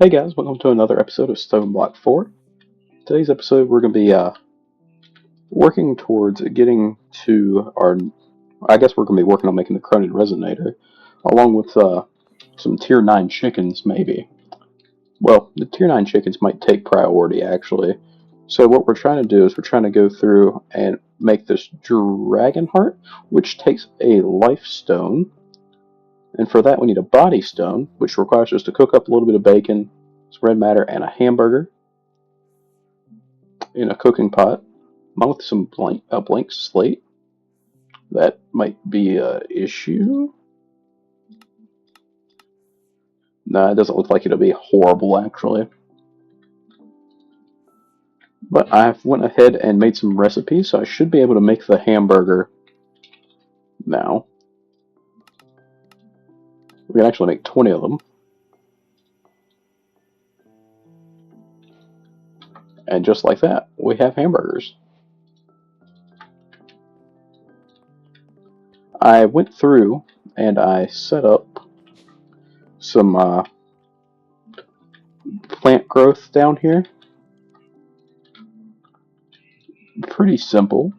Hey guys, welcome to another episode of Stoneblock 4. Today's episode we're going to be working towards getting to I guess we're going to be working on making the Chronon resonator, along with some tier 9 chickens maybe. Well, the tier 9 chickens might take priority actually. So what we're trying to do is we're trying to go through and make this dragon heart, which takes a life stone. And for that we need a body stone, which requires us to cook up a little bit of bacon, some red matter, and a hamburger in a cooking pot, along with some blank slate. That might be an issue. Nah, it doesn't look like it'll be horrible actually. But I've went ahead and made some recipes, so I should be able to make the hamburger now. We can actually make 20 of them. And just like that, we have hamburgers. I went through and I set up some plant growth down here. Pretty simple.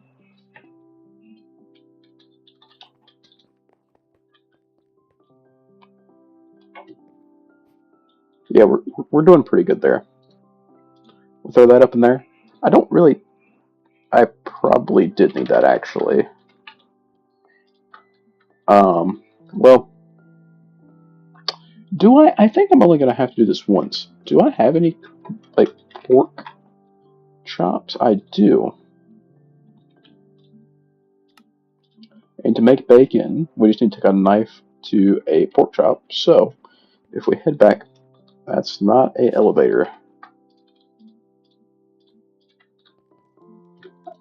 Yeah, we're doing pretty good there. We'll throw that up in there. I probably did need that actually. Well, I think I'm only gonna have to do this once. Do I have any, like, pork chops? I do. And to make bacon, we just need to take a knife to a pork chop. So, if we head back, that's not an elevator.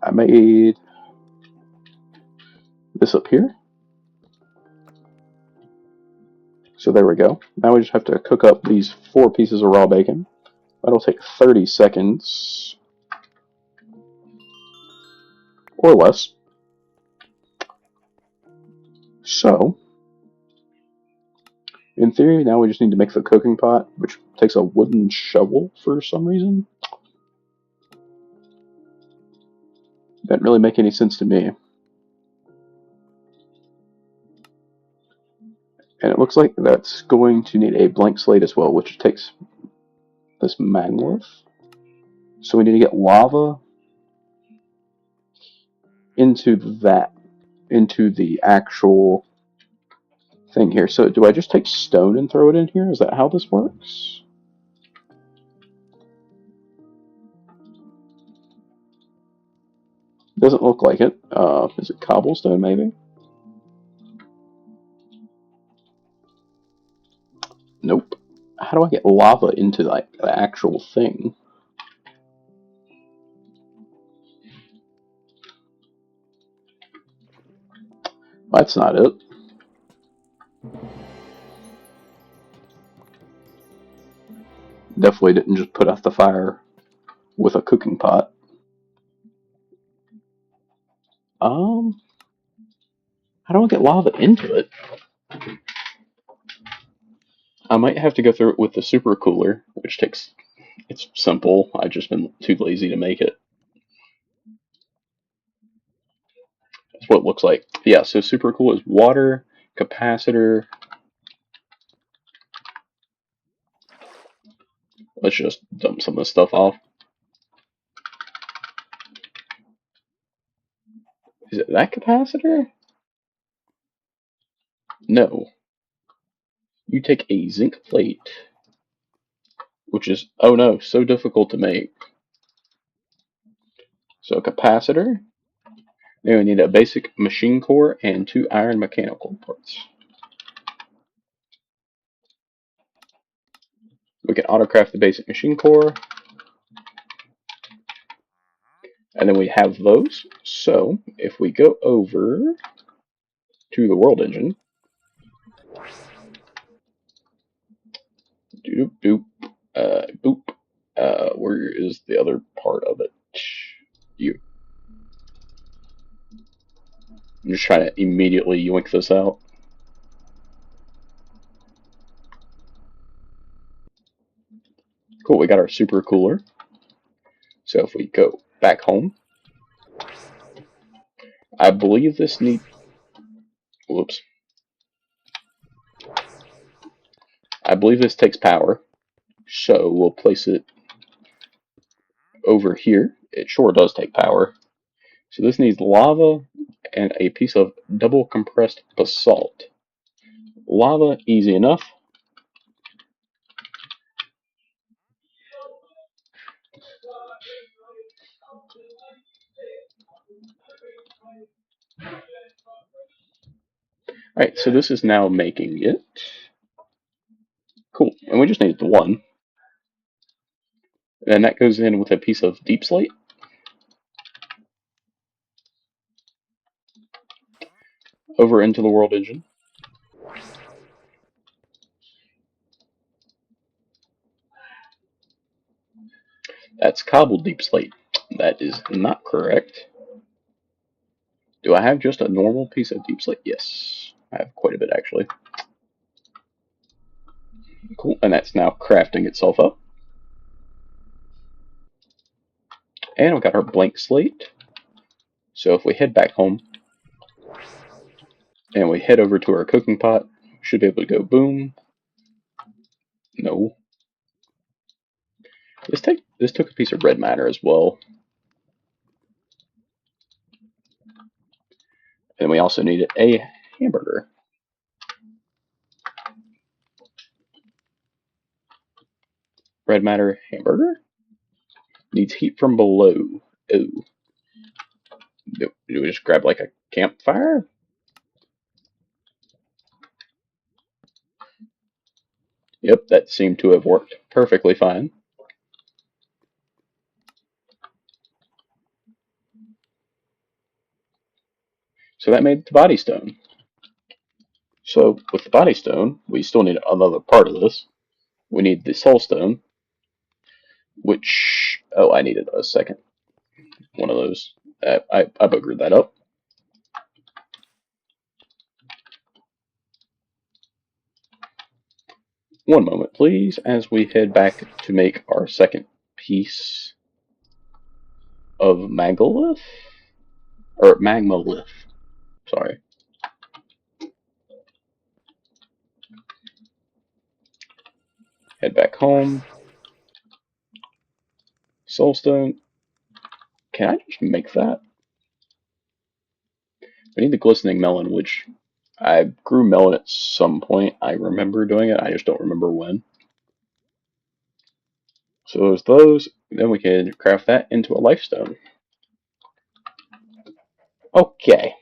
I made this up here. So there we go. Now we just have to cook up these 4 pieces of raw bacon. That'll take 30 seconds. Or less. So, in theory, now we just need to make the cooking pot, which takes a wooden shovel for some reason. Didn't really make any sense to me. And it looks like that's going to need a blank slate as well, which takes this magma. So we need to get lava into the actual thing here. So do I just take stone and throw it in here? Is that how this works? Doesn't look like it. Is it cobblestone maybe? Nope. How do I get lava into the actual thing? That's not it. Definitely didn't just put out the fire with a cooking pot. How do I get lava into it? I might have to go through it with the super cooler, which takes... It's simple. I've just been too lazy to make it. That's what it looks like. Yeah, so super cool is water, capacitor. Let's just dump some of this stuff off. Is it that capacitor? No. You take a zinc plate, which is, oh no, so difficult to make. So capacitor. Then we need a basic machine core and 2 iron mechanical parts. We can autocraft the basic machine core. And then we have those. So if we go over to the world engine, doop doop, boop. Where is the other part of it? I'm just trying to immediately yoink this out. Cool, we got our super cooler. So if we go back home, I believe this need. Whoops. I believe this takes power. So we'll place it over here. It sure does take power. So this needs lava and a piece of double compressed basalt. Lava, easy enough. Alright, so this is now making it. Cool, and we just need the one. And that goes in with a piece of deep slate. Over into the world engine. That's cobbled deep slate. That is not correct. Do I have just a normal piece of deep slate? Yes, I have quite a bit actually. Cool, and that's now crafting itself up. And we got our blank slate. So if we head back home and we head over to our cooking pot, we should be able to go boom. No. This took a piece of red matter as well. And we also needed a hamburger. Red matter hamburger? Needs heat from below. Oh. Do we just grab like a campfire? Yep, that seemed to have worked perfectly fine. So that made the body stone. So with the body stone, we still need another part of this. We need the soul stone, which, oh, I needed a second one of those. I buggered that up. One moment, please, as we head back to make our second piece of Magalith? Or Magmalith. Sorry. Head back home. Soulstone. Can I just make that? We need the glistening melon, which I grew melon at some point. I remember doing it, I just don't remember when. So there's those. Then we can craft that into a lifestone. Okay.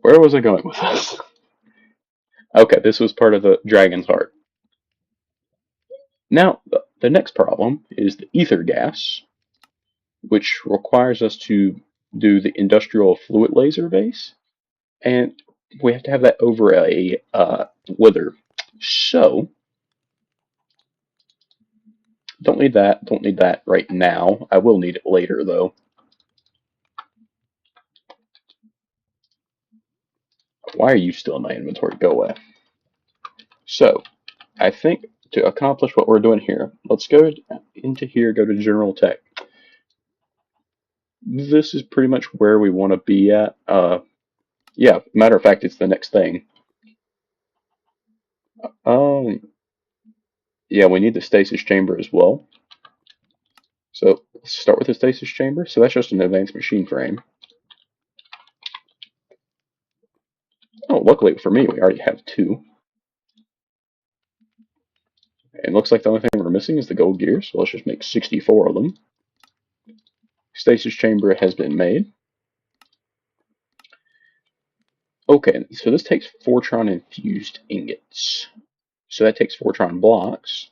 Where was I going with this? Okay, this was part of the dragon's heart. Now, the next problem is the ether gas, which requires us to do the industrial fluid laser base, and we have to have that over a wither. So, don't need that right now. I will need it later though. Why are you still in my inventory? Go away. So, I think to accomplish what we're doing here, let's go into here, go to General Tech. This is pretty much where we want to be at. Yeah, matter of fact, it's the next thing. Um, yeah, we need the stasis chamber as well. So let's start with the stasis chamber. So that's just an advanced machine frame. Oh, luckily for me, we already have two. And looks like the only thing we're missing is the gold gear, so let's just make 64 of them. Stasis chamber has been made. Okay, so this takes Fortron infused ingots. So that takes Fortron blocks.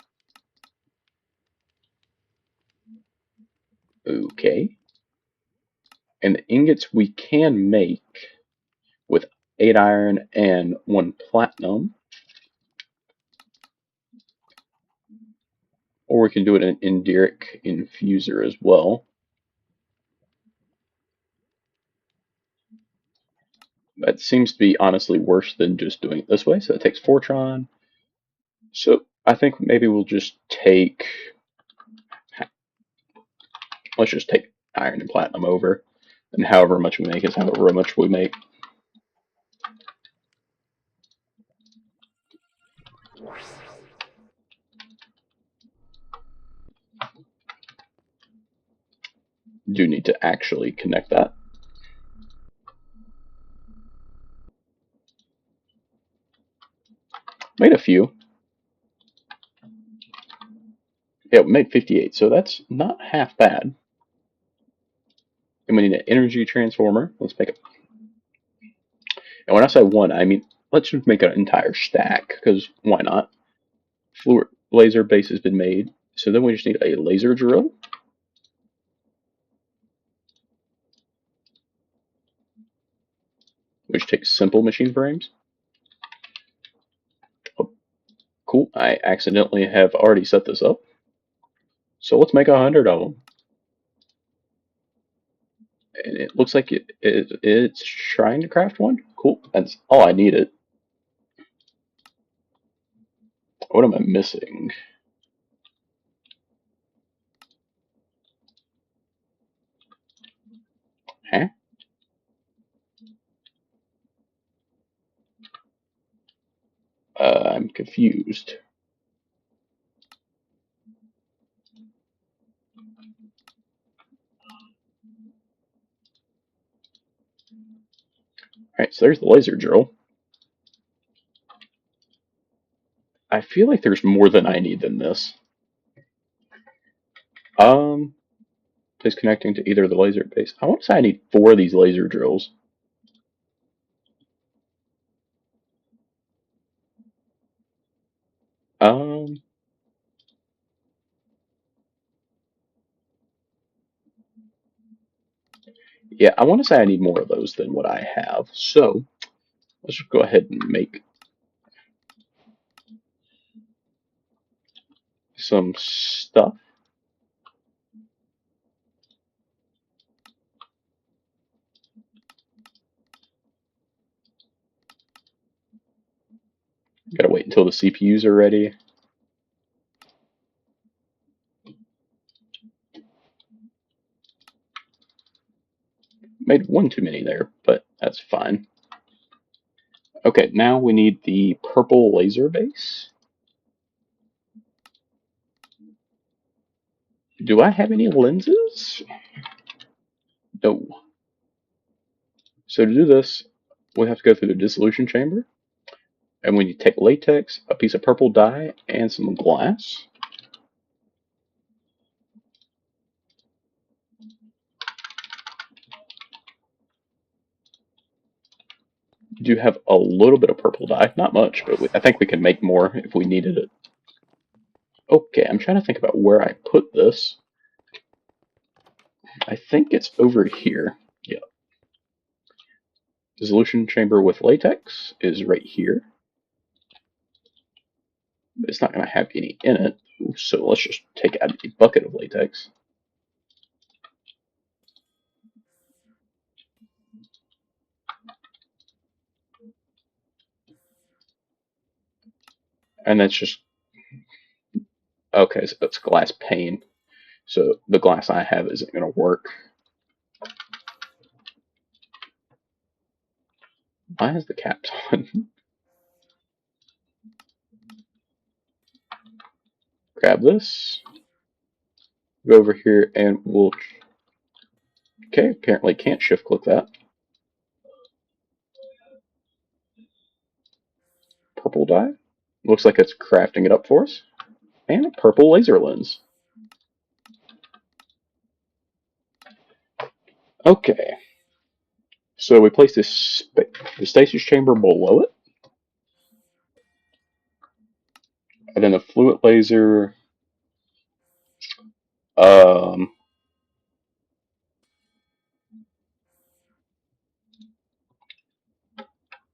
Okay. And the ingots we can make with 8 iron and 1 platinum. Or we can do it in an Indiric infuser as well. That seems to be honestly worse than just doing it this way. So it takes Fortron. So I think maybe we'll just take, let's just take iron and platinum over, and however much we make is however much we make. Do need to actually connect that. Made a few. Yeah, we made 58, so that's not half bad. And we need an energy transformer. Let's make it. And when I say one, I mean, let's just make an entire stack, because why not? Fluid laser base has been made. So then we just need a laser drill. Which takes simple machine frames. Oh, cool. I accidentally have already set this up. So let's make 100 of them. And it looks like it's trying to craft one. Cool. That's all I needed. What am I missing? Huh? I'm confused. Alright, so there's the laser drill. I feel like there's more than I need than this. Is connecting to either the laser base. I want to say I need 4 of these laser drills. Um, yeah, I want to say I need more of those than what I have. So let's just go ahead and make some stuff. Gotta wait until the CPUs are ready. Made one too many there, but that's fine. Okay, now we need the purple laser base. Do I have any lenses? No. So to do this, we have to go through the dissolution chamber. And we need to take latex, a piece of purple dye, and some glass. Do have a little bit of purple dye, not much, but I think we can make more if we needed it. Okay, I'm trying to think about where I put this. I think it's over here. Yeah. Dissolution chamber with latex is right here. But it's not going to have any in it, so let's just take out a bucket of latex. And that's just, okay, so it's glass pane. So the glass I have isn't going to work. Why is the caps on? Grab this. Go over here and we'll, okay, apparently can't shift click that. Purple dye. Looks like it's crafting it up for us. And a purple laser lens. Okay. So we place this the stasis chamber below it. And then the fluid laser. Um,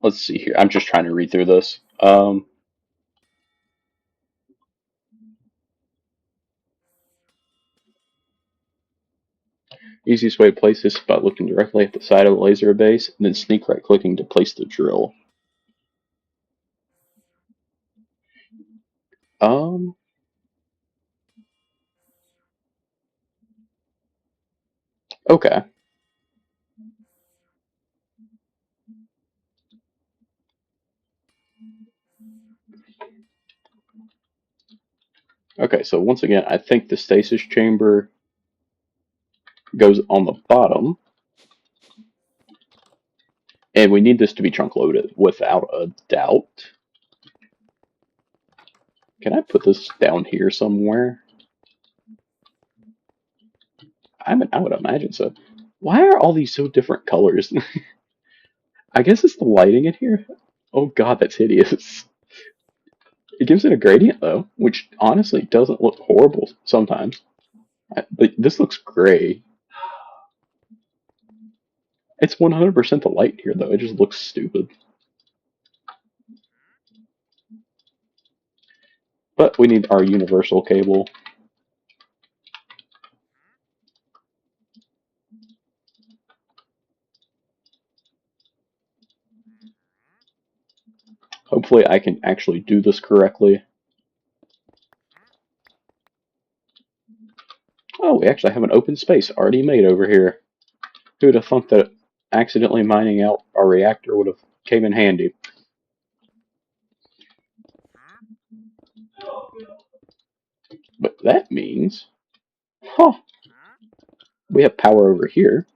let's see here. I'm just trying to read through this. Easiest way to place this is by looking directly at the side of the laser base and then sneak right clicking to place the drill. Okay. Okay, so once again, I think the stasis chamber goes on the bottom. And we need this to be chunk loaded without a doubt. Can I put this down here somewhere? I would imagine so. Why are all these so different colors? I guess it's the lighting in here. Oh god, that's hideous. It gives it a gradient though, which honestly doesn't look horrible sometimes. But this looks gray. It's 100% the light here though, it just looks stupid. But we need our universal cable. Hopefully I can actually do this correctly. Oh, we actually have an open space already made over here. Who would have thunk that accidentally mining out our reactor would have came in handy? But that means, huh, we have power over here.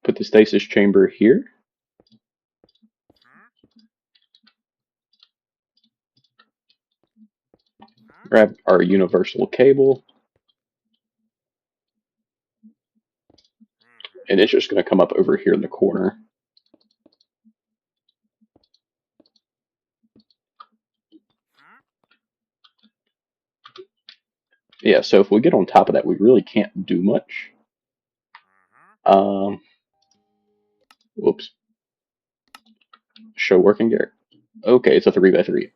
Put the stasis chamber here. Grab our universal cable. And it's just going to come up over here in the corner. Yeah, so if we get on top of that, we really can't do much. Whoops. Show working gear. Okay, it's a 3x3.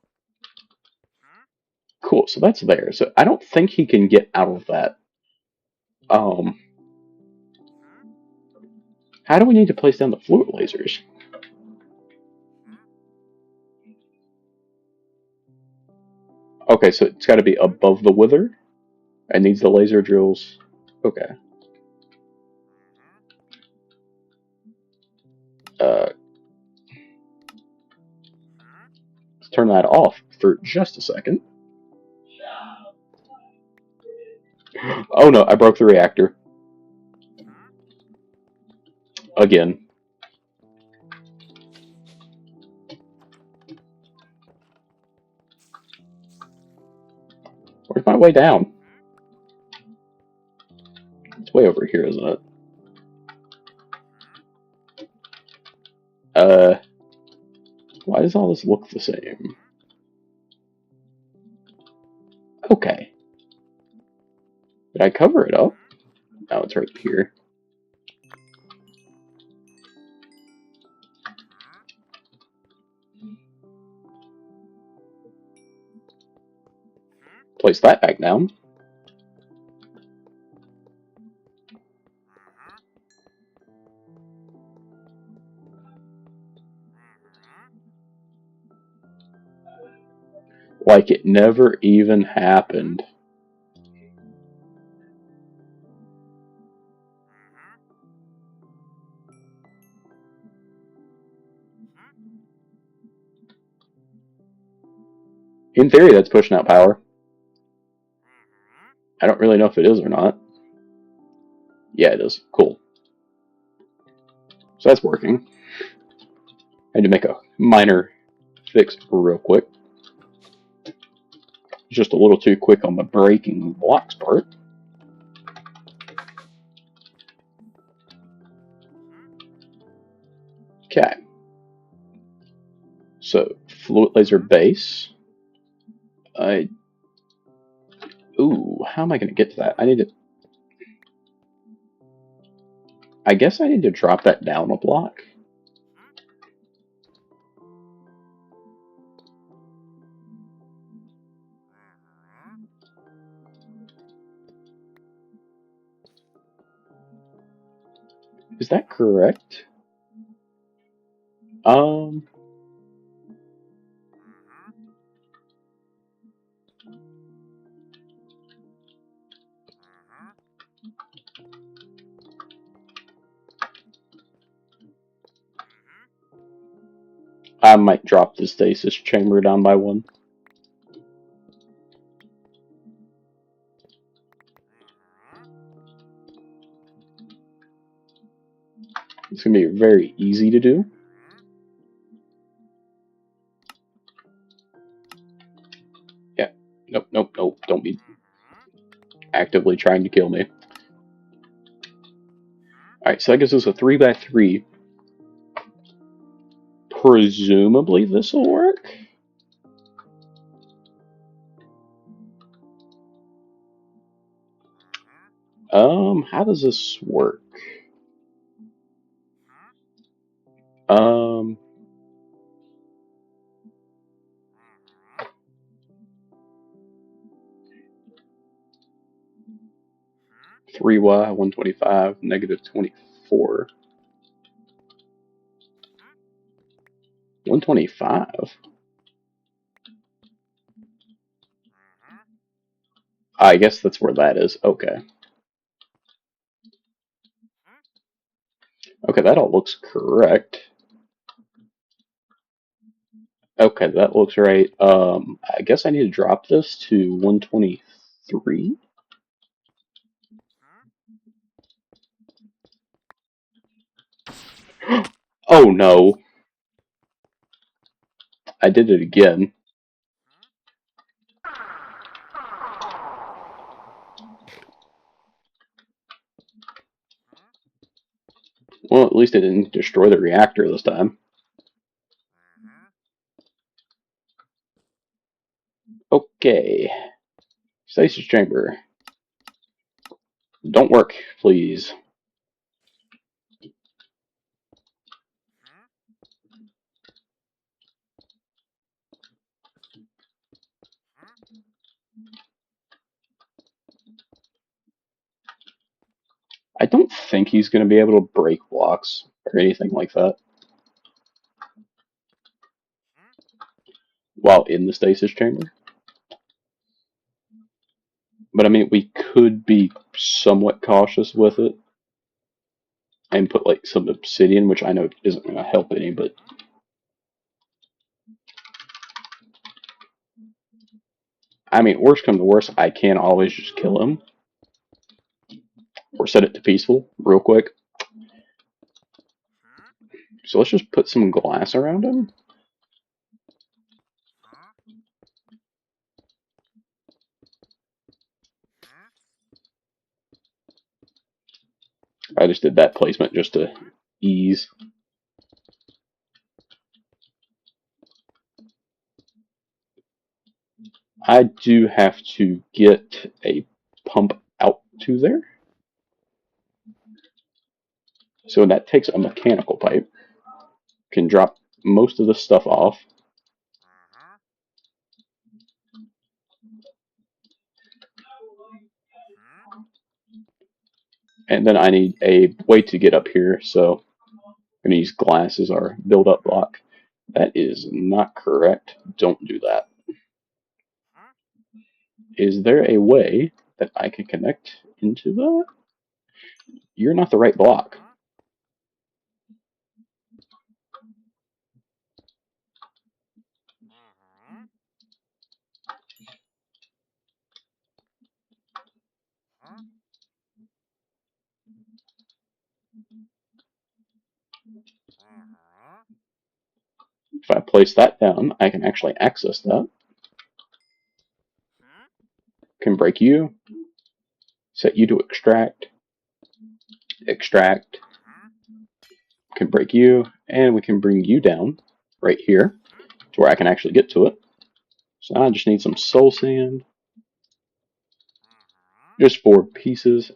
Cool, so that's there. So I don't think he can get out of that. How do we need to place down the fluid lasers? Okay, so it's got to be above the wither. It needs the laser drills. Okay. Let's turn that off for just a second. Oh no, I broke the reactor. Again. Where's my way down? It's way over here, isn't it? Why does all this look the same? Okay. Did I cover it up? Oh, it's right here. Place that back down. Like it never even happened. In theory, that's pushing out power. I don't really know if it is or not. Yeah, it is. Cool. So that's working. I had to make a minor fix real quick. Just a little too quick on the breaking blocks part. Okay. So, fluid laser base. Ooh, how am I going to get to that? I guess I need to drop that down a block. Is that correct? I might drop the stasis chamber down by one. It's going to be very easy to do. Yeah. Nope, nope, nope. Don't be actively trying to kill me. Alright, so that gives us a 3x3. Presumably this will work? How does this work? Um, 3y, 125, negative 24. 125? I guess that's where that is. Okay. Okay, that all looks correct. Okay, that looks right. I guess I need to drop this to 123. Oh no, I did it again. Well, at least it didn't destroy the reactor this time. Okay. Stasis chamber. Don't work, please. I don't think he's going to be able to break blocks or anything like that while in the stasis chamber. But I mean, we could be somewhat cautious with it and put like some obsidian, which I know isn't going to help any, but I mean, worst come to worst, I can always just kill him or set it to peaceful real quick. So let's just put some glass around him. I just did that placement just to ease. I do have to get a pump out to there. So that takes a mechanical pipe. Can drop most of the stuff off. And then I need a way to get up here, so I'm going to use glass as our build-up block. That is not correct. Don't do that. Is there a way that I can connect into that? You're not the right block. If I place that down, I can actually access that. Can break you. Set you to extract. Extract. Can break you. And we can bring you down right here to where I can actually get to it. So I just need some soul sand. Just 4 pieces.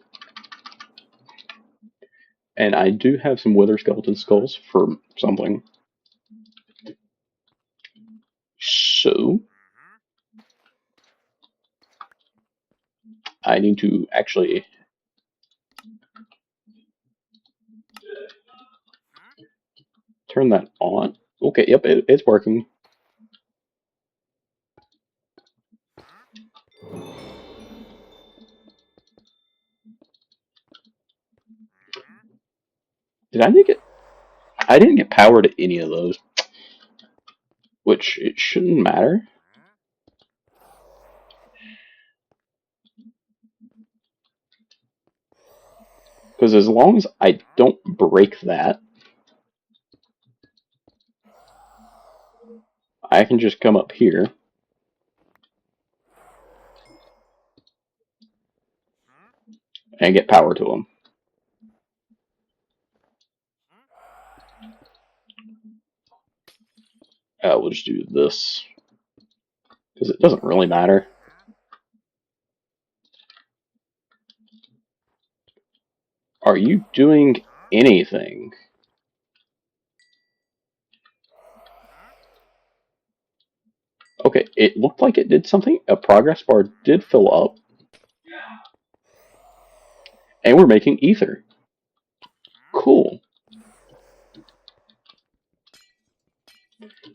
And I do have some wither skeleton skulls for something. So I need to actually turn that on. Okay, yep, it's working. Did I get? I didn't get power to any of those. which it shouldn't matter. Because as long as I don't break that, I can just come up here and get power to them. We'll just do this, because it doesn't really matter. Are you doing anything? Okay, it looked like it did something. A progress bar did fill up. And we're making ether. Cool.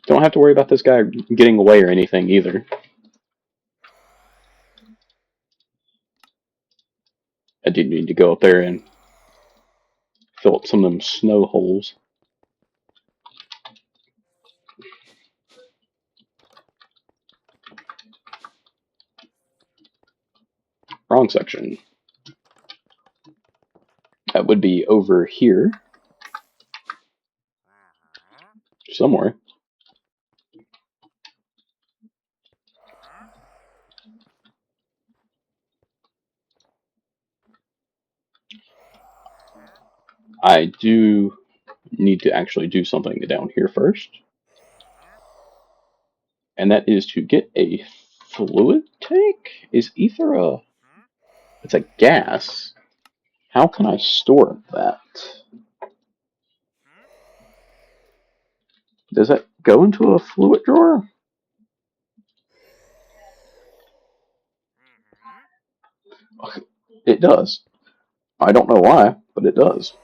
Don't have to worry about this guy getting away or anything either. I did need to go up there and fill up some of them snow holes. Wrong section. That would be over here. Somewhere. I do need to actually do something down here first. And that is to get a fluid tank? Is ether a... It's a gas. How can I store that? Does that go into a fluid drawer? It does. I don't know why, but it does.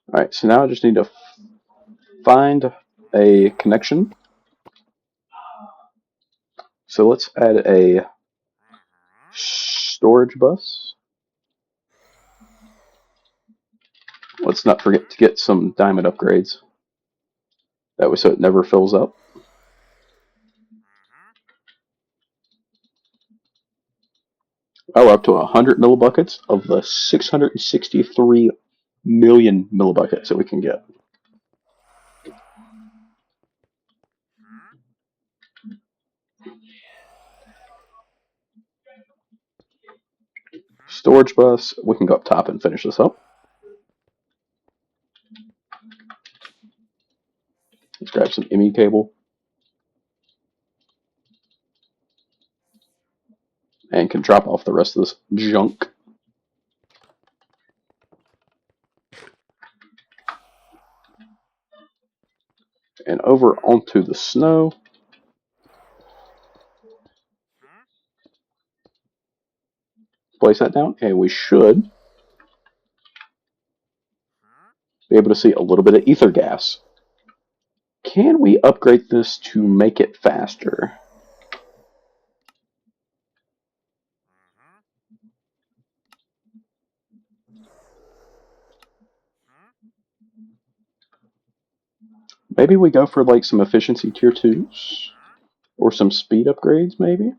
Alright, so now I just need to find a connection. So let's add a storage bus. Let's not forget to get some diamond upgrades. That way so it never fills up. Oh, we're up to 100 millibuckets of the 663 million millibuckets that we can get. Storage bus, we can go up top and finish this up. Let's grab some ME cable. And can drop off the rest of this junk. And over onto the snow. Place that down, and we should be able to see a little bit of ether gas. Can we upgrade this to make it faster? Maybe we go for like some efficiency tier 2s? Or some speed upgrades, maybe?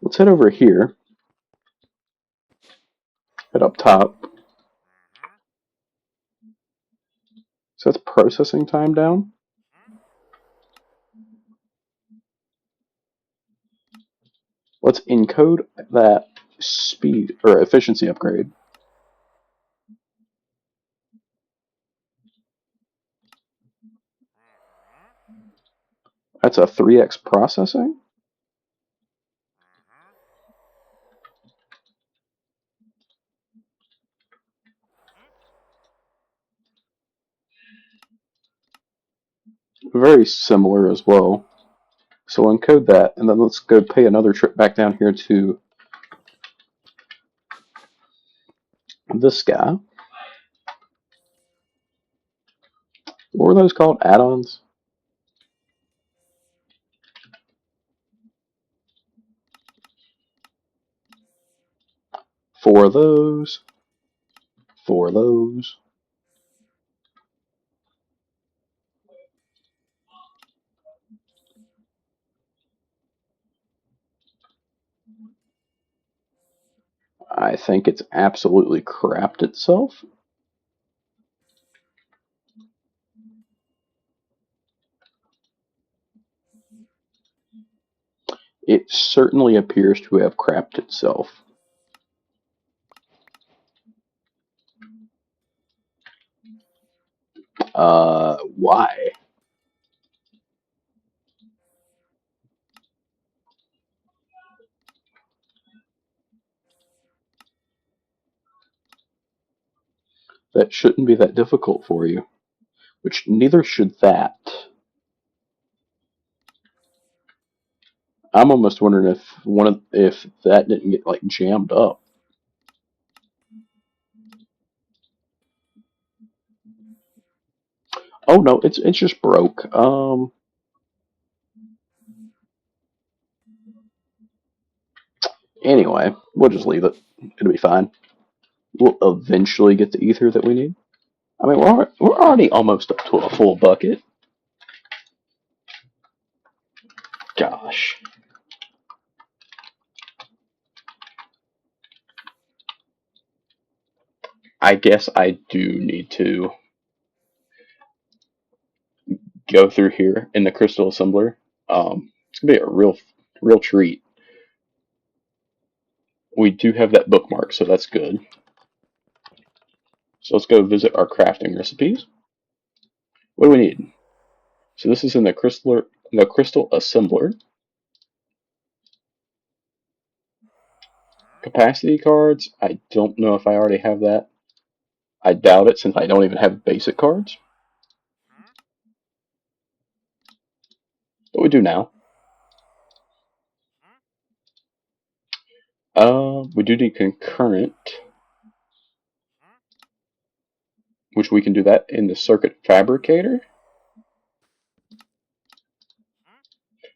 Let's head over here. Head up top. So that's processing time down. Let's encode that speed or efficiency upgrade. That's a 3x processing. Very similar as well. So we'll encode that, and then let's go pay another trip back down here to this guy. What were those called? Add-ons? 4 of those. 4 of those. I think it's absolutely crapped itself. It certainly appears to have crapped itself. Why? That shouldn't be that difficult for you. Which neither should that. I'm almost wondering if that didn't get like jammed up. Oh no, it's just broke. Anyway, we'll just leave it. It'll be fine. We'll eventually get the ether that we need. I mean, we're already almost up to a full bucket. Gosh. I guess I do need to go through here in the crystal assembler. It's gonna be a real treat. We do have that bookmark, so that's good. So let's go visit our crafting recipes. What do we need? So this is in the crystal assembler. Capacity cards. I don't know if I already have that. I doubt it since I don't even have basic cards. But we do now. We do need concurrent, which we can do that in the circuit fabricator.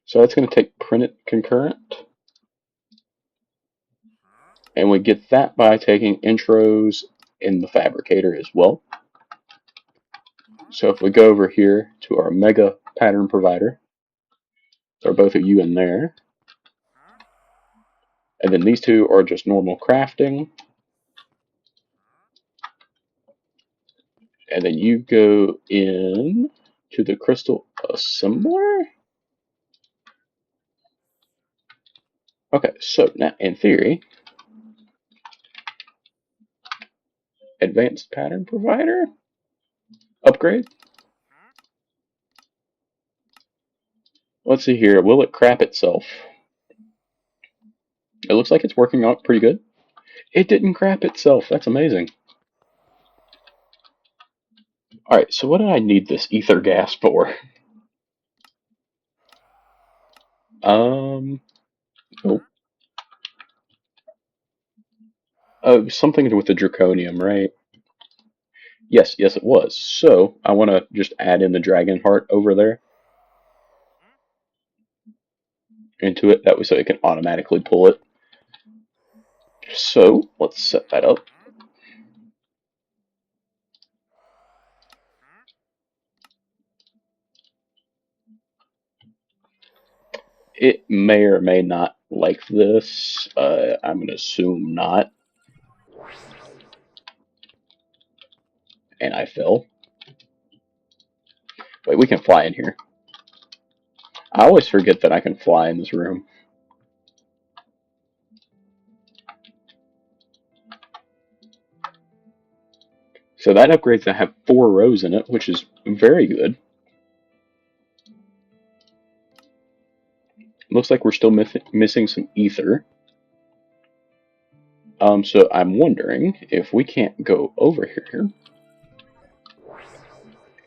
So that's going to take printed concurrent. And we get that by taking intros in the fabricator as well. So if we go over here to our mega pattern provider, there are both of you in there. And then these two are just normal crafting. And then you go in to the crystal assembler. Okay, so now in theory, advanced pattern provider, upgrade. Let's see here, will it crap itself? It looks like it's working out pretty good. It didn't crap itself, that's amazing. Alright, so what do I need this ether gas for? Oh. Oh, something with the Draconium, right? Yes, it was. So, I want to just add in the dragon heart over there into it, that way so it can automatically pull it. So, let's set that up. It may or may not like this. I'm going to assume not. And I fell. Wait, we can fly in here. I always forget that I can fly in this room. So that upgrades to have 4 rows in it, which is very good. Looks like we're still missing some ether. So I'm wondering if we can't go over here.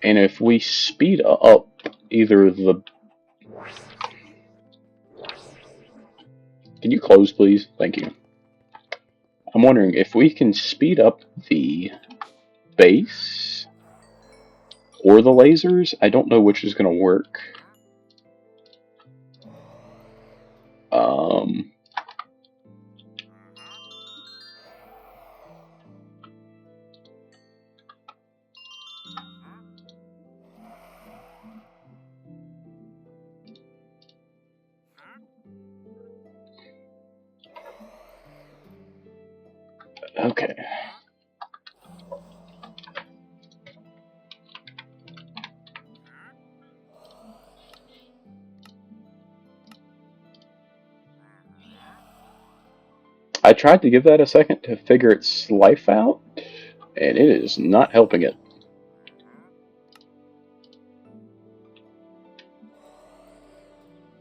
And if we speed up either the... Can you close, please? Thank you. I'm wondering if we can speed up the base or the lasers. I don't know which is going to work. Okay. I tried to give that a second to figure its life out, and it is not helping it.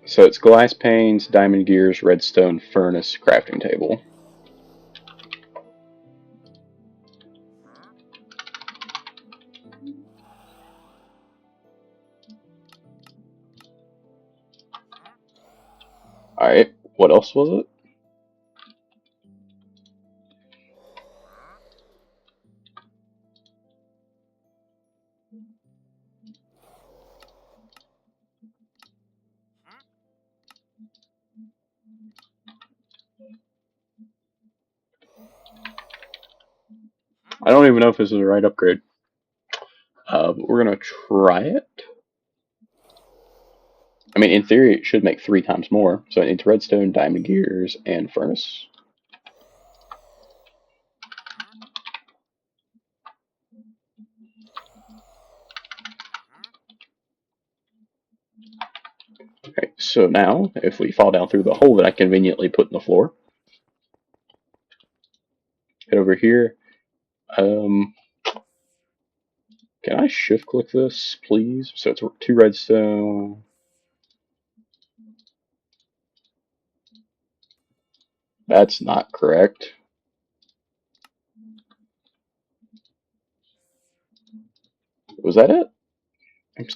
So it's glass panes, diamond gears, redstone, furnace, crafting table. Alright, what else was it? I don't even know if this is the right upgrade. But we're gonna try it. I mean, in theory, it should make 3 times more. So it needs redstone, diamond gears, and furnace. Okay, so now, if we fall down through the hole that I conveniently put in the floor, head over here. Can I shift click this, please? So it's 2 redstone. That's not correct. Was that it?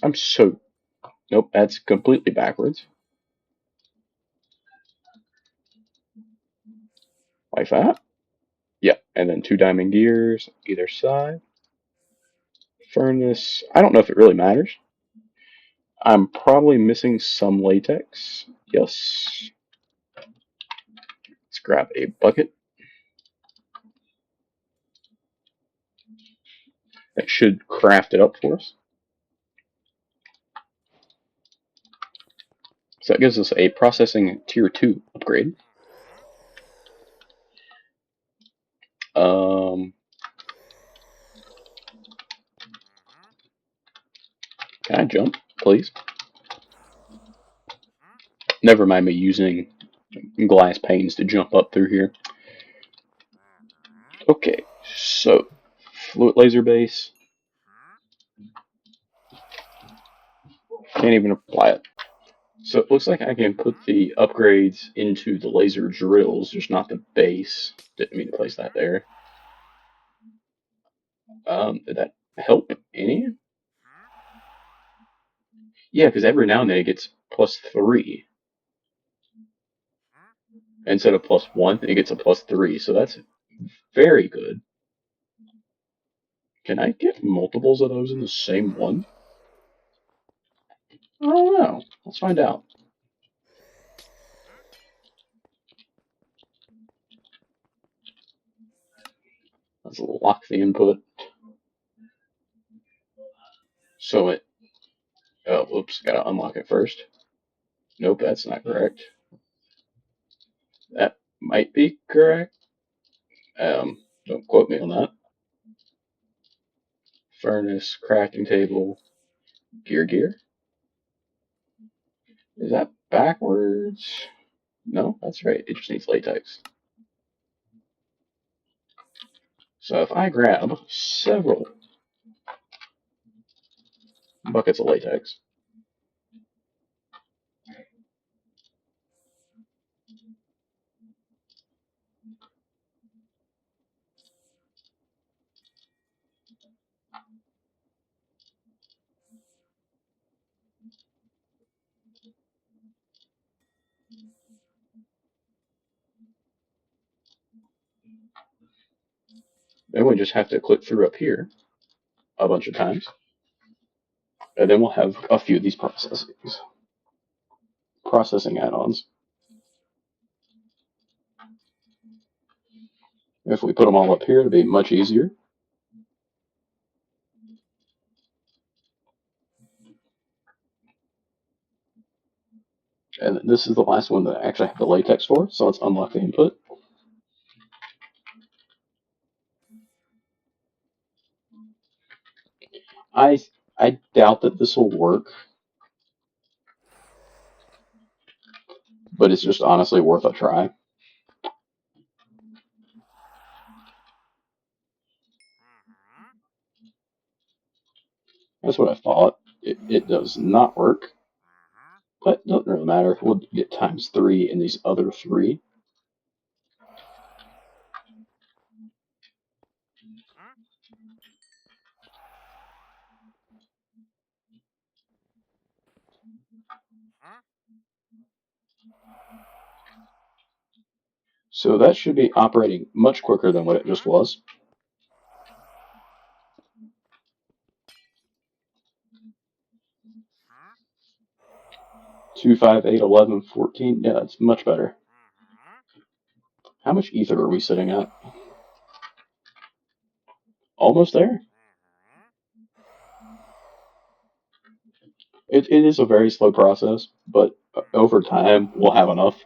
I'm so... Nope, that's completely backwards. Like that. Yeah, and then 2 diamond gears either side. Furnace. I don't know if it really matters. I'm probably missing some latex. Yes. Let's grab a bucket. That should craft it up for us. So that gives us a processing tier 2 upgrade. Can I jump, please? Never mind me using glass panes to jump up through here. Okay, so fluid laser base. Can't even apply it. So it looks like I can put the upgrades into the laser drills, just not the base. Didn't mean to place that there. Did that help any? Yeah, because every now and then it gets +3. Instead of +1, it gets a +3, so that's very good. Can I get multiples of those in the same one? I don't know. Let's find out. Let's lock the input. So it... Oh, whoops. Gotta unlock it first. Nope, that's not correct. That might be correct. Don't quote me on that. Furnace, crafting table, gear. Is that backwards? No, that's right. It just needs latex. So if I grab several buckets of latex, then we just have to click through up here a bunch of times, and then we'll have a few of these processing add-ons. If we put them all up here, it'll be much easier. And this is the last one that I actually have the latex for, so let's unlock the input. doubt that this will work, but it's just honestly worth a try. That's what I thought. It does not work, but it doesn't really matter. We'll get ×3 in these other 3. So that should be operating much quicker than what it just was. 2, 5, 8, 11, 14. Yeah, that's much better. How much ether are we sitting at? Almost there? It is a very slow process, but over time, we'll have enough.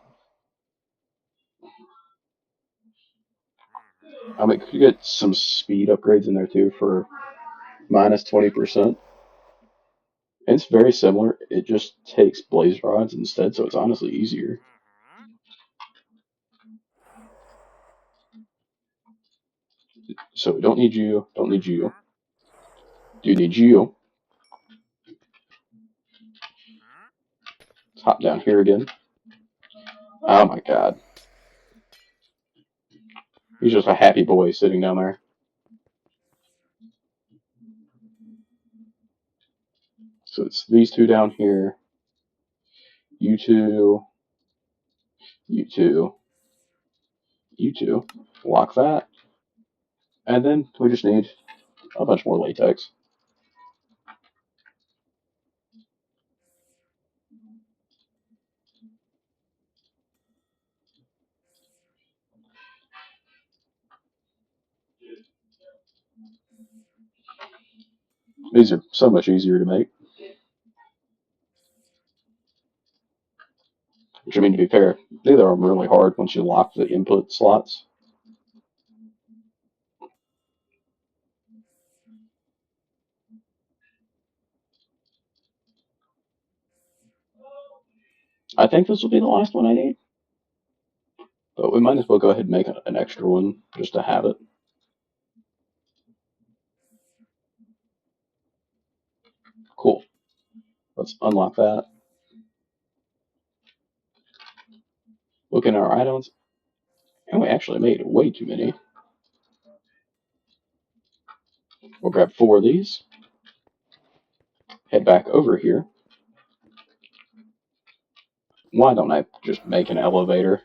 I mean, could get some speed upgrades in there too for -20%. It's very similar. It just takes blaze rods instead, so it's honestly easier. So we don't need you. Don't need you. Do need you. Let's hop down here again. Oh my god. He's just a happy boy sitting down there. So it's these two down here. You two. You two. You two. Lock that. And then we just need a bunch more latex. These are so much easier to make. Which, I mean, to be fair, neither of them really hard once you lock the input slots. I think this will be the last one I need. But we might as well go ahead and make an extra one just to have it. Cool. Let's unlock that. Look in our items. And we actually made way too many. We'll grab 4 of these. Head back over here. Why don't I just make an elevator?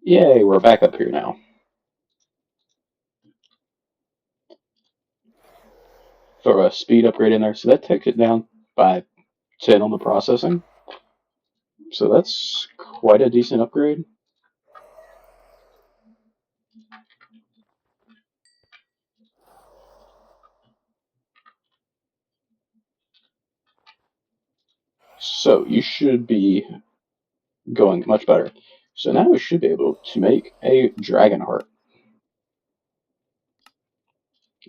Yay, we're back up here now. Throw a speed upgrade in there. So that takes it down by 10 on the processing. So that's quite a decent upgrade. So you should be going much better. So now we should be able to make a dragon heart.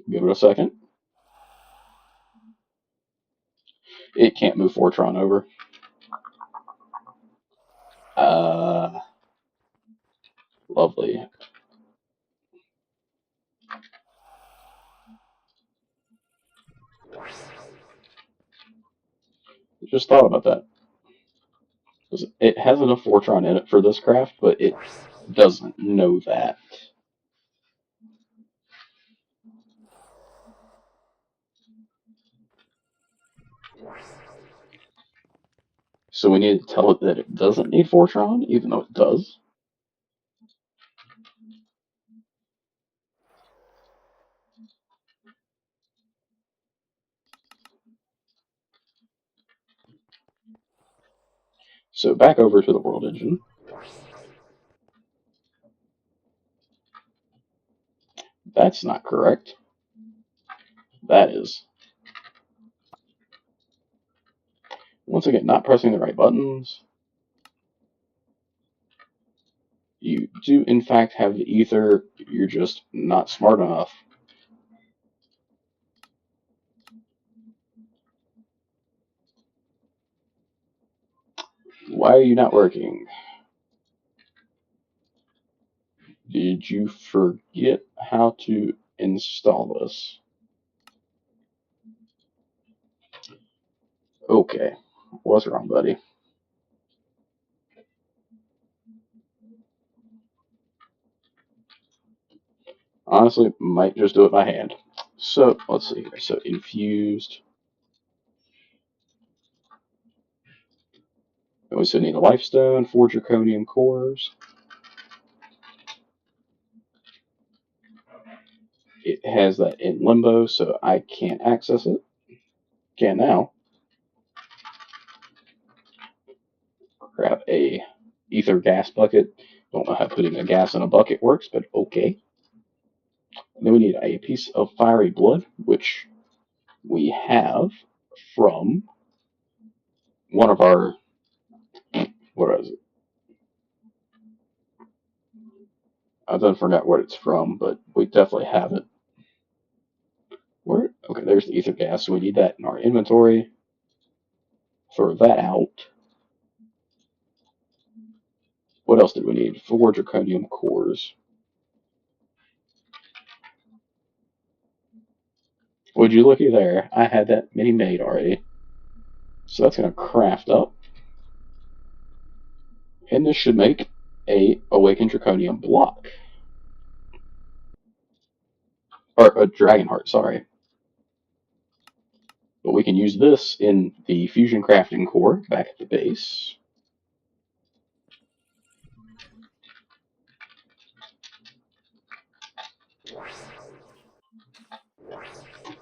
Give it a second. It can't move Fortron over. Lovely. Just thought about that. It has enough Fortron in it for this craft, but it doesn't know that. So we need to tell it that it doesn't need Fortron, even though it does. So back over to the world engine. That's not correct. That is. Once again, not pressing the right buttons. You do, in fact, have the ether. You're just not smart enough. Why are you not working? Did you forget how to install this? Okay. What's wrong, buddy? Honestly, might just do it by hand. So, let's see here. So, infused. We also need a lifestone, 4 draconium cores. It has that in limbo, so I can't access it. Can now. Grab a ether gas bucket. Don't know how putting a gas in a bucket works, but okay. And then we need a piece of fiery blood, which we have from one of our, what is it? I done forgot what it's from, but we definitely have it. Where? Okay, there's the ether gas, so we need that in our inventory. Throw that out. What else did we need? 4 draconium cores. Would you looky there? I had that mini made already. So that's going to craft up. And this should make a Awakened Draconium block. Or a Dragon Heart, sorry. But we can use this in the Fusion Crafting Core back at the base.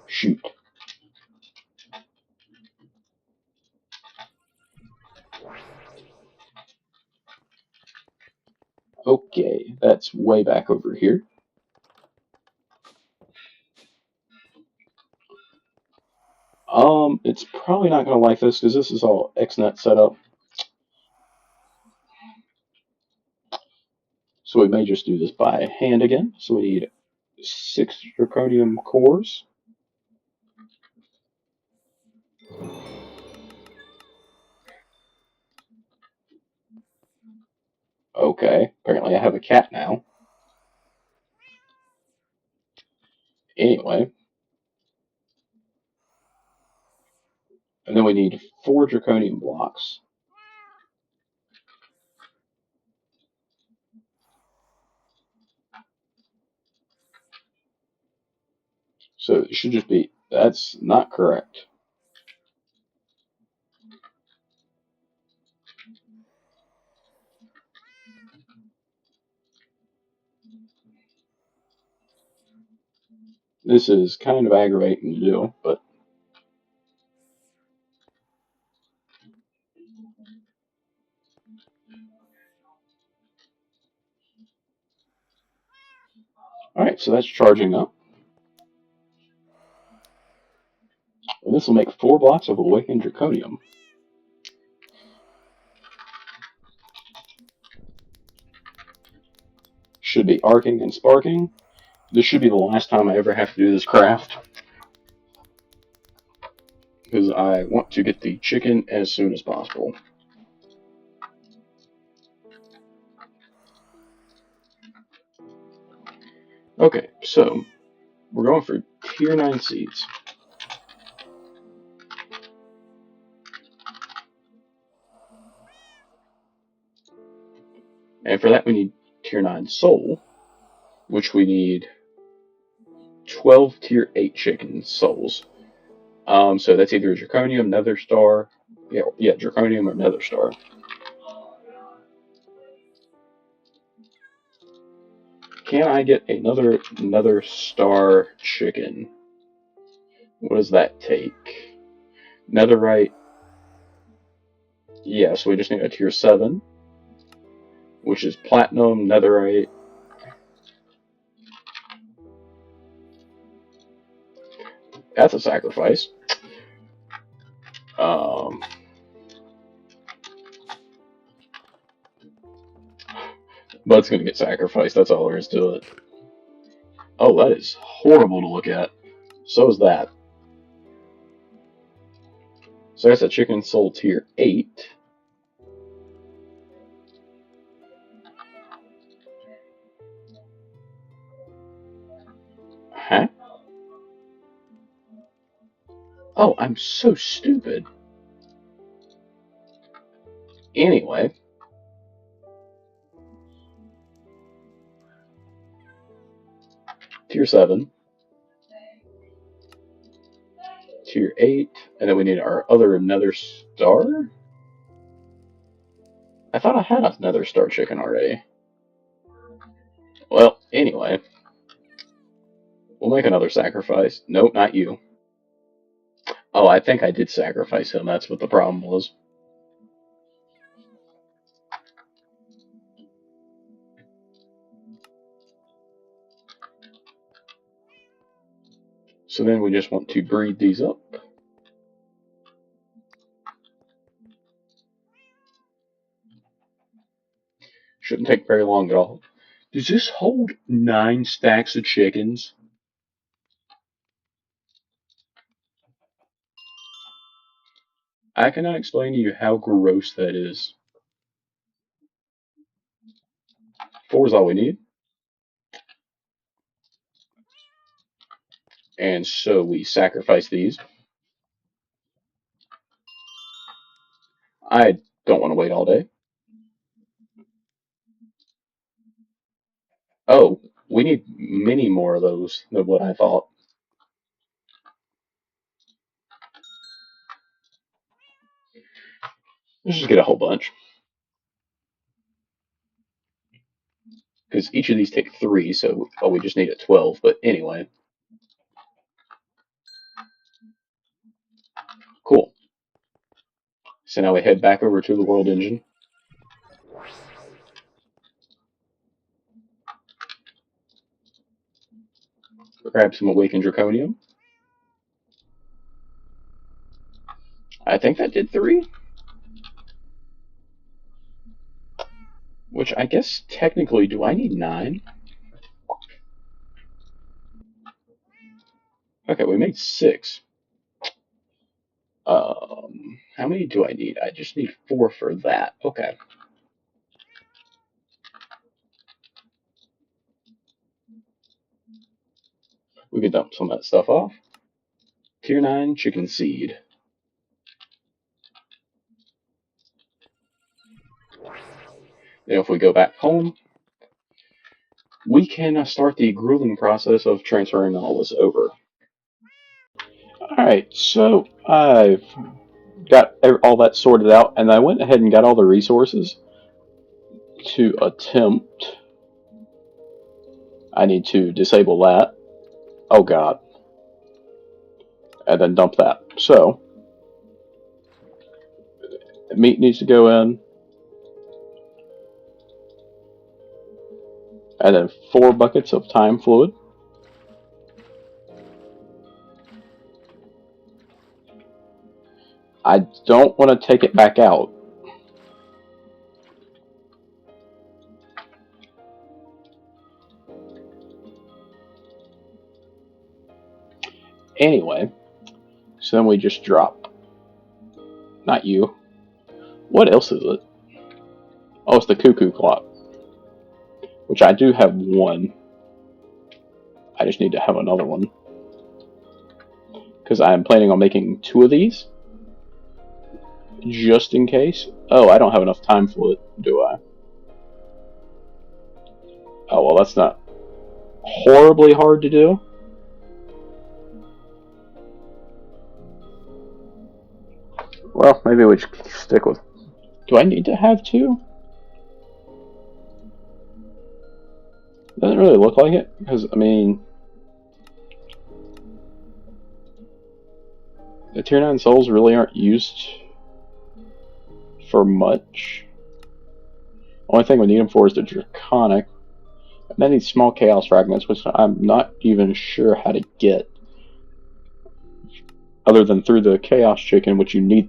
Shoot. Okay, that's way back over here. It's probably not going to like this because this is all XNet set up. So we may just do this by hand again. So we need 6 Draconium cores. Okay, apparently I have a cat now. Anyway, and then we need 4 Draconium blocks. So it should just be, that's not correct. This is kind of aggravating to do, but alright, so that's charging up. And this will make 4 blocks of Awakened Draconium. Should be arcing and sparking. This should be the last time I ever have to do this craft. Because I want to get the chicken as soon as possible. Okay, so we're going for tier 9 seeds. And for that we need tier 9 soul, which we need 12 tier 8 chicken souls. So that's either Draconium, Nether Star, yeah, Draconium or Nether Star. Can I get another Nether Star chicken? What does that take? Netherite. Yeah, so we just need a tier 7, which is Platinum, Netherite. That's a sacrifice. But it's gonna get sacrificed, that's all there is to it. Oh, that is horrible to look at. So is that. So that's a chicken sold tier 8. Huh? Oh, I'm so stupid. Anyway. Tier 7. Tier 8. And then we need our other nether star? I thought I had a nether star chicken already. Well, anyway. We'll make another sacrifice. Nope, not you. Oh, I think I did sacrifice him. That's what the problem was. So then we just want to breed these up. Shouldn't take very long at all. Does this hold 9 stacks of chickens? I cannot explain to you how gross that is. 4 is all we need. And so we sacrifice these. I don't want to wait all day. Oh, we need many more of those than what I thought. Let's just get a whole bunch. Because each of these take 3, so we just need a 12. But anyway. Cool. So now we head back over to the world engine. Grab some Awakened Draconium. I think that did 3. Which I guess technically, do I need 9? Okay, we made 6. How many do I need? I just need 4 for that. Okay. We can dump some of that stuff off. Tier 9 chicken seed. Then if we go back home, we can start the grueling process of transferring all this over. Alright, so I've got all that sorted out, and I went ahead and got all the resources to attempt. I need to disable that. Oh god. And then dump that. So, meat needs to go in. And then 4 buckets of time fluid. I don't want to take it back out. Anyway, so then we just drop. Not you. What else is it? Oh, it's the cuckoo clock. Which I do have 1. I just need to have another one. Because I'm planning on making 2 of these. Just in case. Oh, I don't have enough time for it, do I? Oh, well, that's not horribly hard to do. Well, maybe we should stick with... Do I need to have 2? Doesn't really look like it, because, I mean... The tier 9 souls really aren't used for much. Only thing we need them for is the Draconic. And then these small Chaos Fragments, which I'm not even sure how to get. Other than through the Chaos Chicken, which you need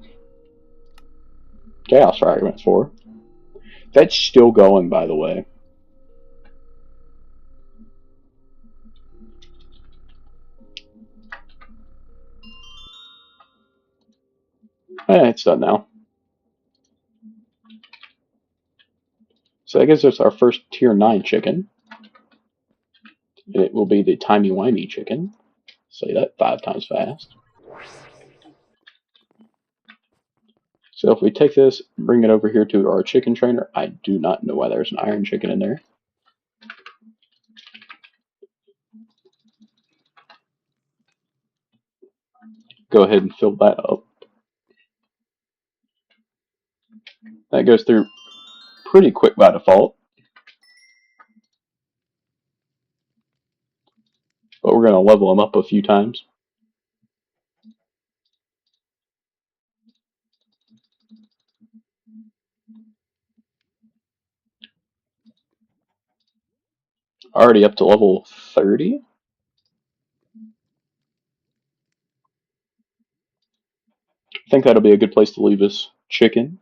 Chaos Fragments for. That's still going, by the way. It's done now. So that gives us our first tier 9 chicken. And it will be the Timey Wimey chicken. Say that 5 times fast. So if we take this, bring it over here to our chicken trainer, I do not know why there's an iron chicken in there. Go ahead and fill that up. That goes through pretty quick by default. But we're going to level them up a few times. Already up to level 30. I think that'll be a good place to leave this chicken.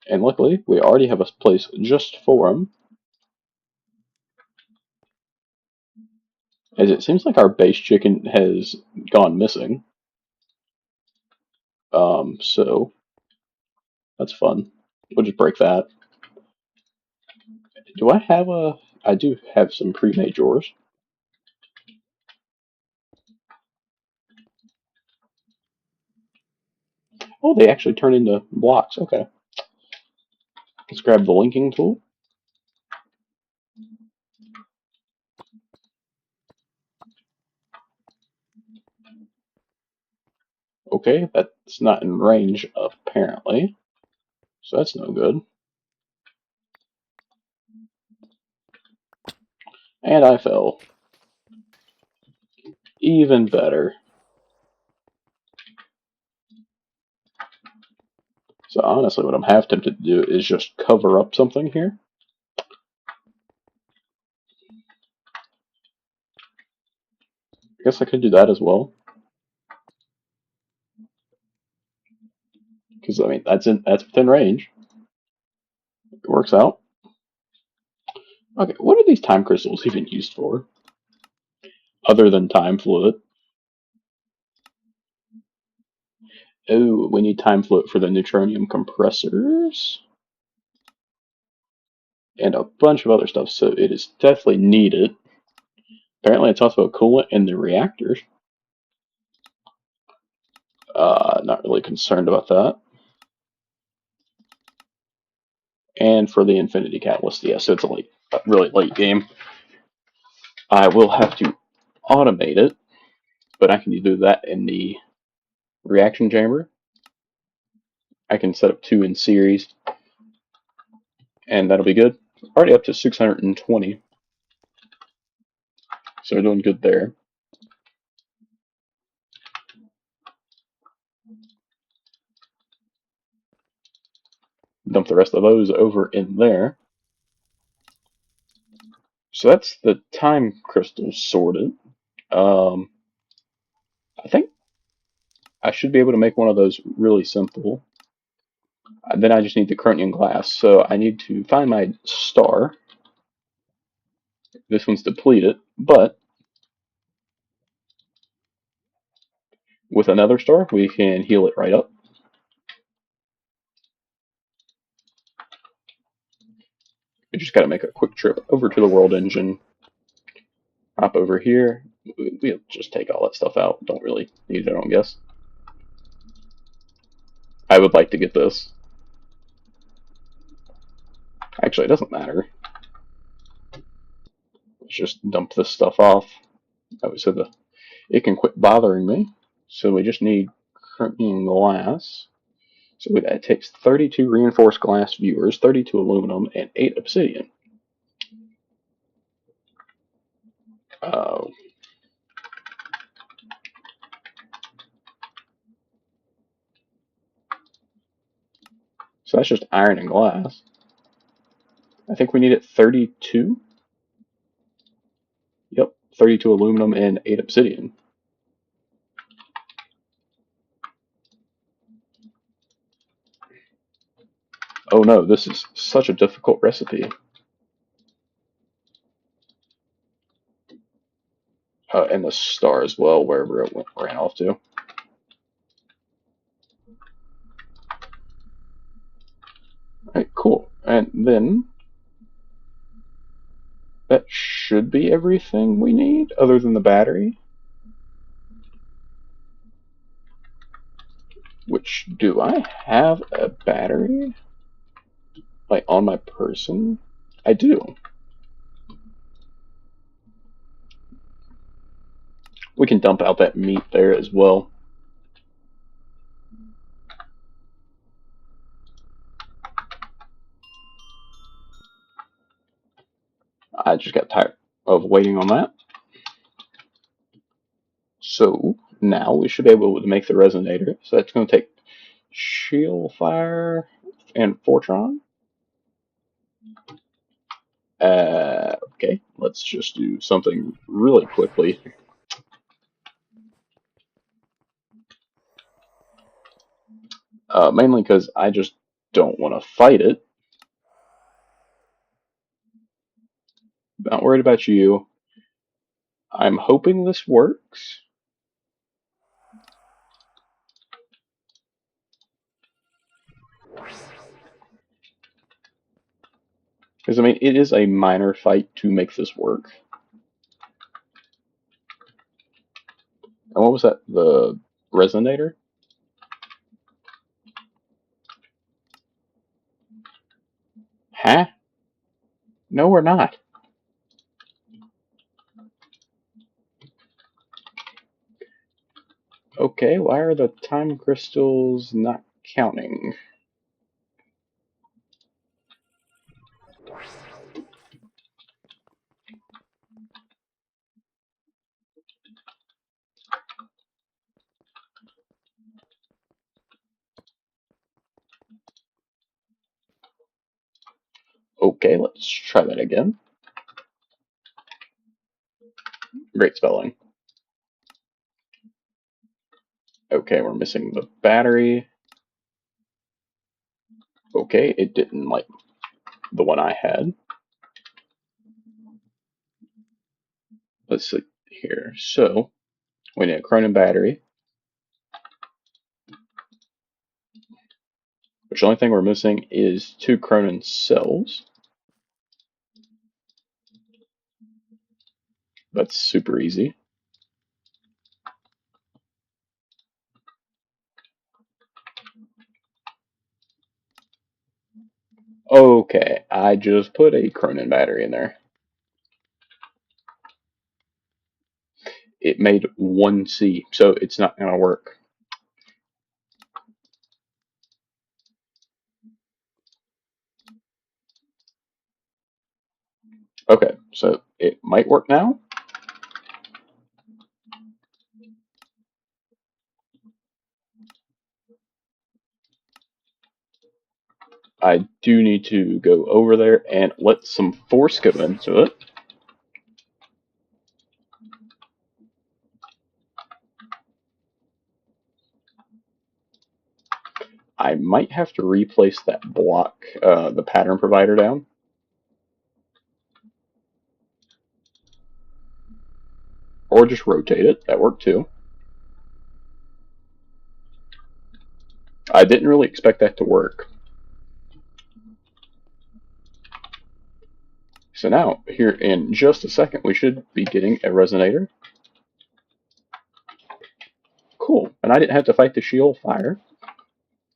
And luckily, we already have a place just for him. As it seems like our base chicken has gone missing. So that's fun. We'll just break that. Do I have a... I do have some pre-made drawers. Oh, they actually turn into blocks. Okay. Let's grab the linking tool. Okay, that's not in range, apparently. So that's no good. And I fell. Even better. So honestly, what I'm half tempted to do is just cover up something here. I guess I could do that as well. Because, I mean, that's within range. It works out. Okay, what are these time crystals even used for? Other than time fluid. Oh, we need time fluid for the neutronium compressors. And a bunch of other stuff, so it is definitely needed. Apparently it's also a coolant in the reactors. Not really concerned about that. And for the infinity catalyst, yeah, so it's a really late game. I will have to automate it, but I can do that in the reaction chamber. I can set up 2 in series, and that'll be good. Already up to 620, so we're doing good there. Dump the rest of those over in there. So that's the time crystals sorted. I think I should be able to make one of those really simple. Then I just need the Chronium glass. So I need to find my star. This one's depleted, but with another star, we can heal it right up. We just got to make a quick trip over to the world engine. Hop over here. We'll just take all that stuff out. Don't really need it, I don't guess. I would like to get this. Actually, it doesn't matter. Let's just dump this stuff off. So it can quit bothering me. So we just need Chronon glass. So that takes 32 reinforced glass viewers, 32 aluminum, and 8 obsidian. Uh, so that's just iron and glass. I think we need it 32. Yep, 32 aluminum and 8 obsidian. Oh no, this is such a difficult recipe. and the star as well, wherever it ran off to. Alright, cool. And then that should be everything we need, other than the battery. Which, do I have a battery? Like, on my person? I do. We can dump out that meat there as well. I just got tired of waiting on that. So, now we should be able to make the resonator. So that's going to take Shield Fire and Fortron. Okay, let's just do something really quickly. Mainly because I just don't want to fight it. Not worried about you. I'm hoping this works. Because, I mean, it is a minor fight to make this work. And what was that? The resonator? Huh? No, we're not. Okay, why are the time crystals not counting? Okay, let's try that again. Great spelling. Okay, we're missing the battery. Okay, it didn't like the one I had. Let's see here. So, we need a Chronon battery. Which the only thing we're missing is 2 Chronon cells. That's super easy. Okay, I just put a Chronon battery in there. It made 1C, so it's not going to work. Okay, so it might work now. I do need to go over there and let some force go into it. I might have to replace that block, the pattern provider down. Or just rotate it, that worked too. I didn't really expect that to work. So now, here in just a second, we should be getting a resonator. Cool, and I didn't have to fight the shield fire.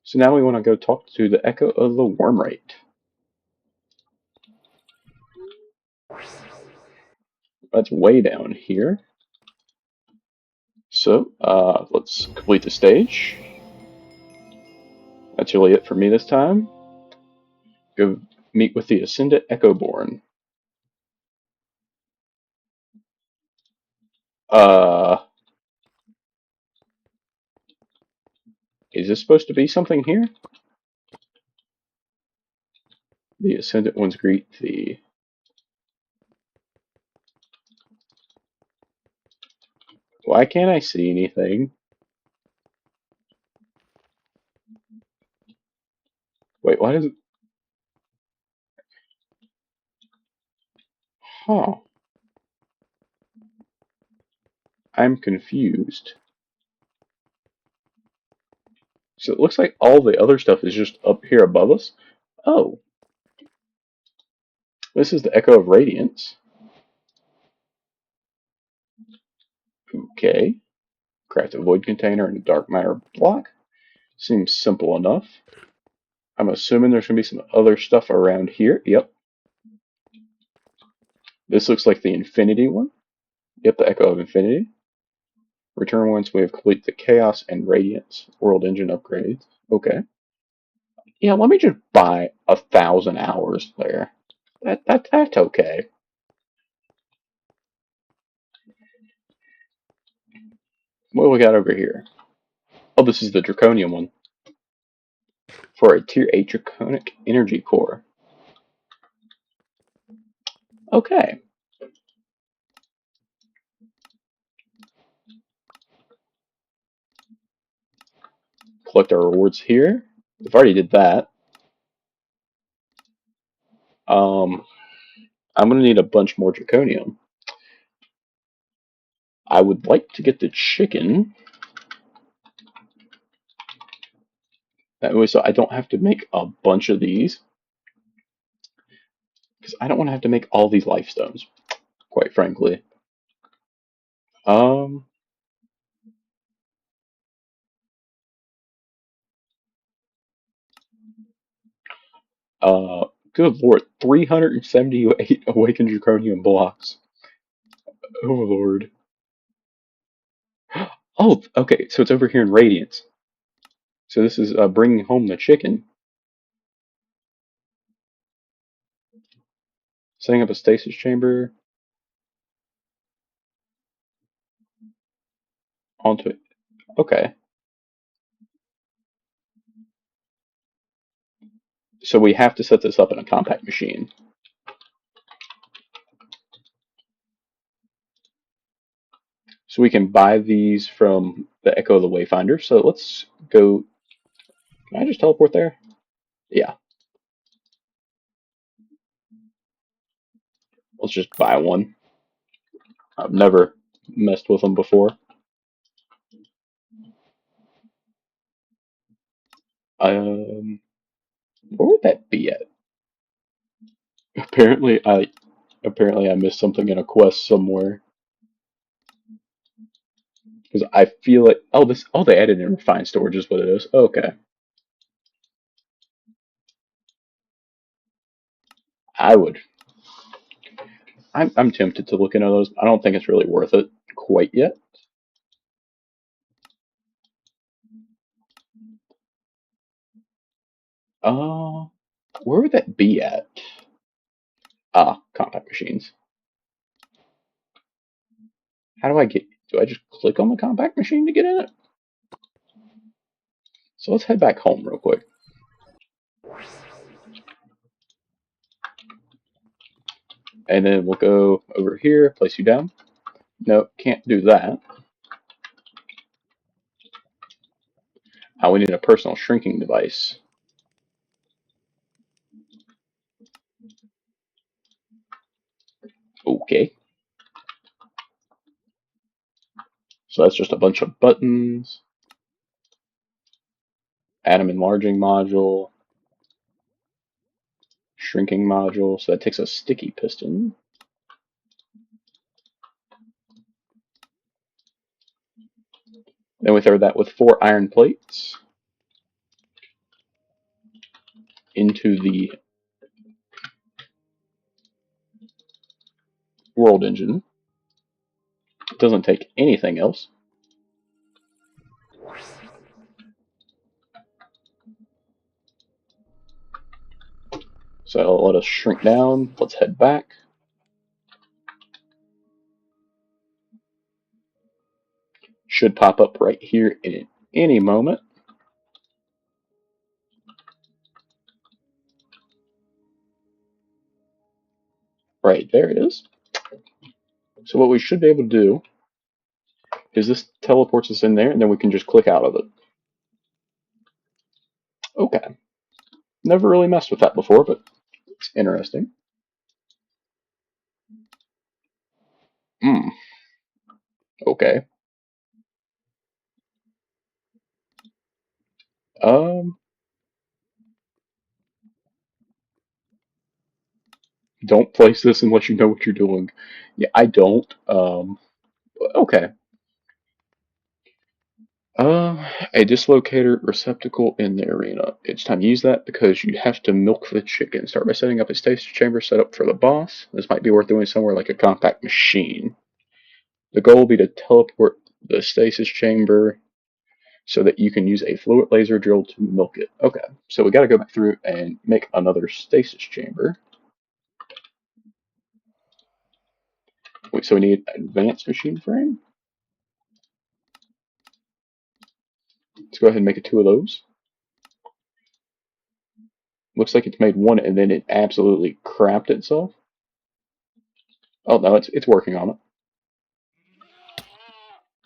So now we want to go talk to the Echo of the Wormrate. That's way down here. So, let's complete the stage. That's really it for me this time. Go meet with the Ascendant Echoborn. Uh, is this supposed to be something here? The Ascendant ones greet thee. Why can't I see anything? Wait, why does it... Huh. I'm confused. So it looks like all the other stuff is just up here above us. Oh, this is the Echo of Radiance. Okay. Craft a void container and a dark matter block. Seems simple enough. I'm assuming there's going to be some other stuff around here. Yep. This looks like the Infinity one. Yep, the Echo of Infinity. Return once we have completed the Chaos and Radiance World Engine upgrades. Okay. Yeah, let me just buy 1,000 hours there. That's okay. What do we got over here? Oh, this is the Draconium one. For a Tier 8 Draconic Energy Core. Okay. Collect our rewards here. We've already did that. I'm going to need a bunch more Draconium. I would like to get the chicken. That way, so I don't have to make a bunch of these. Because I don't want to have to make all these life stones, quite frankly. Um, Good lord, 378 Awakened Draconium blocks. Oh lord. Oh, okay, so it's over here in Radiance. So this is bringing home the chicken. Setting up a stasis chamber onto it. Okay. So we have to set this up in a compact machine. So we can buy these from the Echo of the Wayfinder. So let's go. Can I just teleport there? Yeah. Let's just buy one. I've never messed with them before. Where would that be at? Apparently I missed something in a quest somewhere. Because I feel like they added in refined storage is what it is. Okay. I would. I'm tempted to look into those. I don't think it's really worth it quite yet. Uh where would that be at? Compact machines. How do I get do I just click on the compact machine to get in it? So let's head back home real quick. And then we'll go over here, place you down. No, can't do that. We need a personal shrinking device. Okay. So that's just a bunch of buttons. Atom enlarging module. Shrinking module. So that takes a sticky piston. Then we throw that with 4 iron plates into the world engine. It doesn't take anything else. So it'll let us shrink down. Let's head back. Should pop up right here in any moment. Right, there it is. So what we should be able to do is this teleports us in there, and then we can just click out of it. Okay. Never really messed with that before, but it's interesting. Okay. Um, don't place this unless you know what you're doing. Yeah, I don't. Okay. A dislocator receptacle in the arena. It's time to use that because you have to milk the chicken. Start by setting up a stasis chamber set up for the boss. This might be worth doing somewhere like a compact machine. The goal will be to teleport the stasis chamber so that you can use a fluid laser drill to milk it. Okay, so we got to go back through and make another stasis chamber. Wait, so we need advanced machine frame? Let's go ahead and make it two of those. Looks like it's made one and then it absolutely crapped itself. Oh no, it's working on it.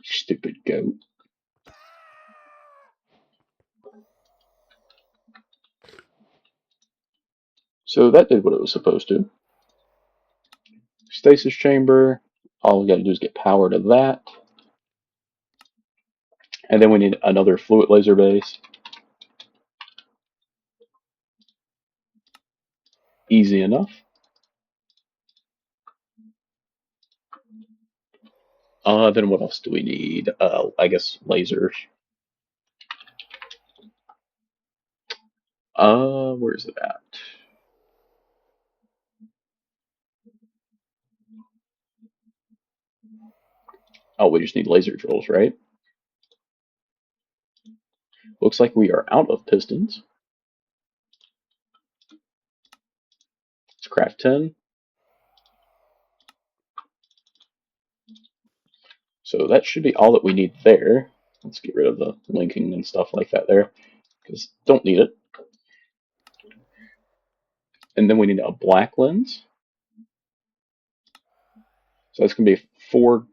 Stupid goat. So that did what it was supposed to. Stasis chamber. All we got to do is get power to that. And then we need another fluid laser base. Easy enough. Then what else do we need? I guess lasers. Where's it at? Oh, we just need laser drills, right? Looks like we are out of pistons. Let's craft 10. So that should be all that we need there. Let's get rid of the linking and stuff like that there, because don't need it. And then we need a black lens. So that's going to be four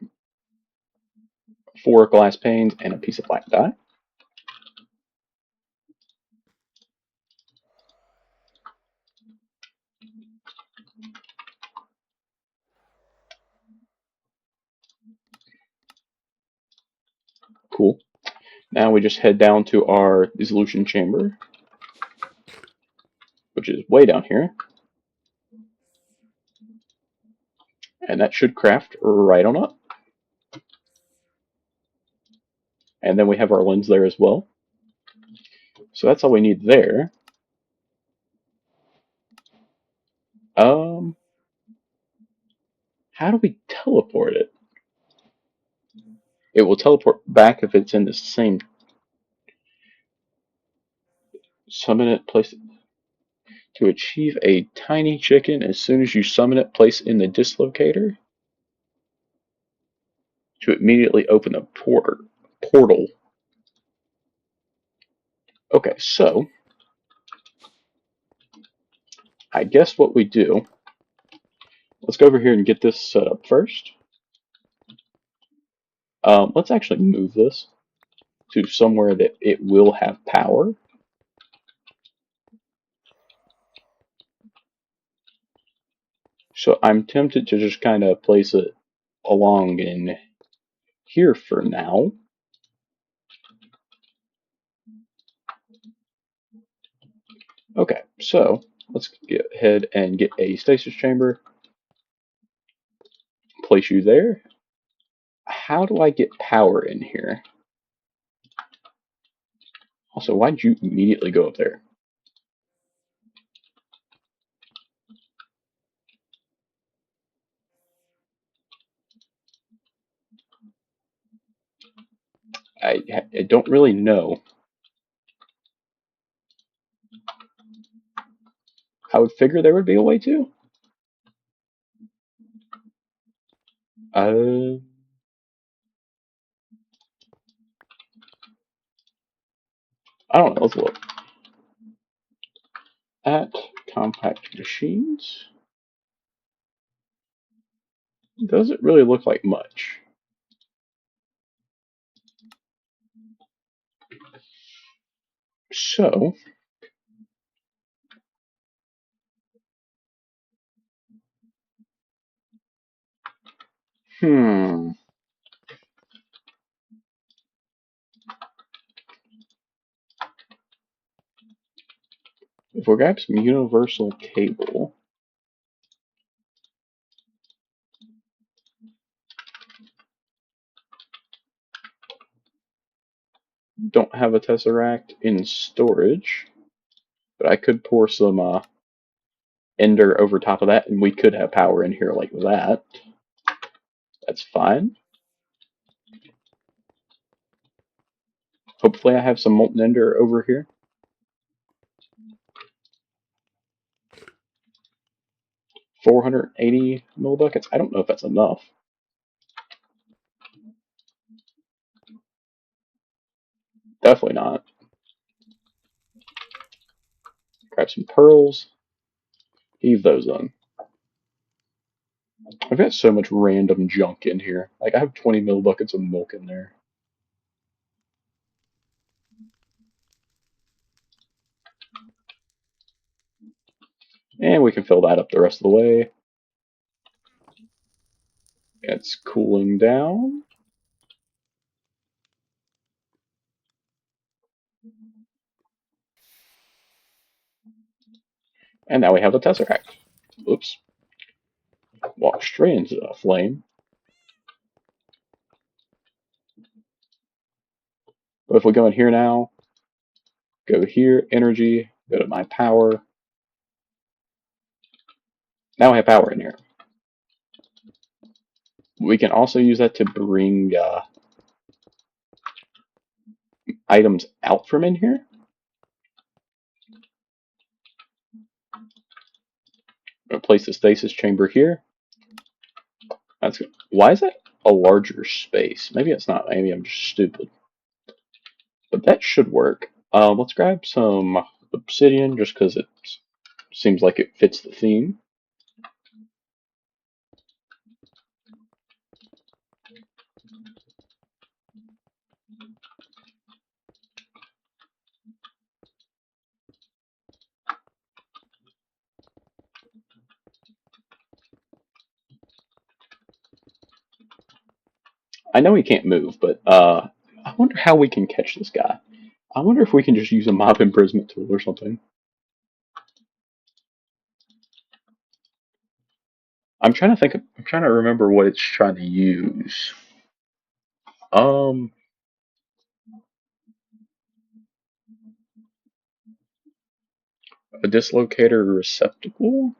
glass panes and a piece of black dye. Cool. Now we just head down to our dissolution chamber, which is way down here. And that should craft right on up. And then we have our lens there as well. So that's all we need there. Um, how do we teleport it? It will teleport back if it's in the same summon it, place it. To achieve a tiny chicken, as soon as you summon it, place in the dislocator to immediately open the portal. Okay, so I guess what we do, let's go over here and get this set up first. Let's actually move this to somewhere that it will have power. So I'm tempted to just kind of place it along in here for now. Okay, so let's get ahead and get a stasis chamber. Place you there. How do I get power in here? Also, why did you immediately go up there? I don't really know. I would figure there would be a way to. Uh, I don't know. Let's look at compact machines. Doesn't really look like much. So, hmm. If we grab some universal cable, don't have a tesseract in storage, but I could pour some ender over top of that, and we could have power in here like that. That's fine. Hopefully I have some molten ender over here. $480 millibuckets. I don't know if that's enough. Definitely not. Grab some pearls. Heave those in. I've got so much random junk in here. Like, I have 20 millibuckets of milk in there. And we can fill that up the rest of the way. It's cooling down. And now we have the tesseract. Oops. Walk straight into the flame. But if we go in here now, go here, energy, go to my power. Now I have power in here. We can also use that to bring items out from in here. I'm going to place the stasis chamber here. That's good. Why is that a larger space? Maybe it's not. Maybe I'm just stupid. But that should work. Let's grab some obsidian just because it seems like it fits the theme. I know he can't move, but I wonder how we can catch this guy. I wonder if we can just use a mob imprisonment tool or something. I'm trying to think. I'm trying to remember what it's trying to use. Um, a dislocator receptacle.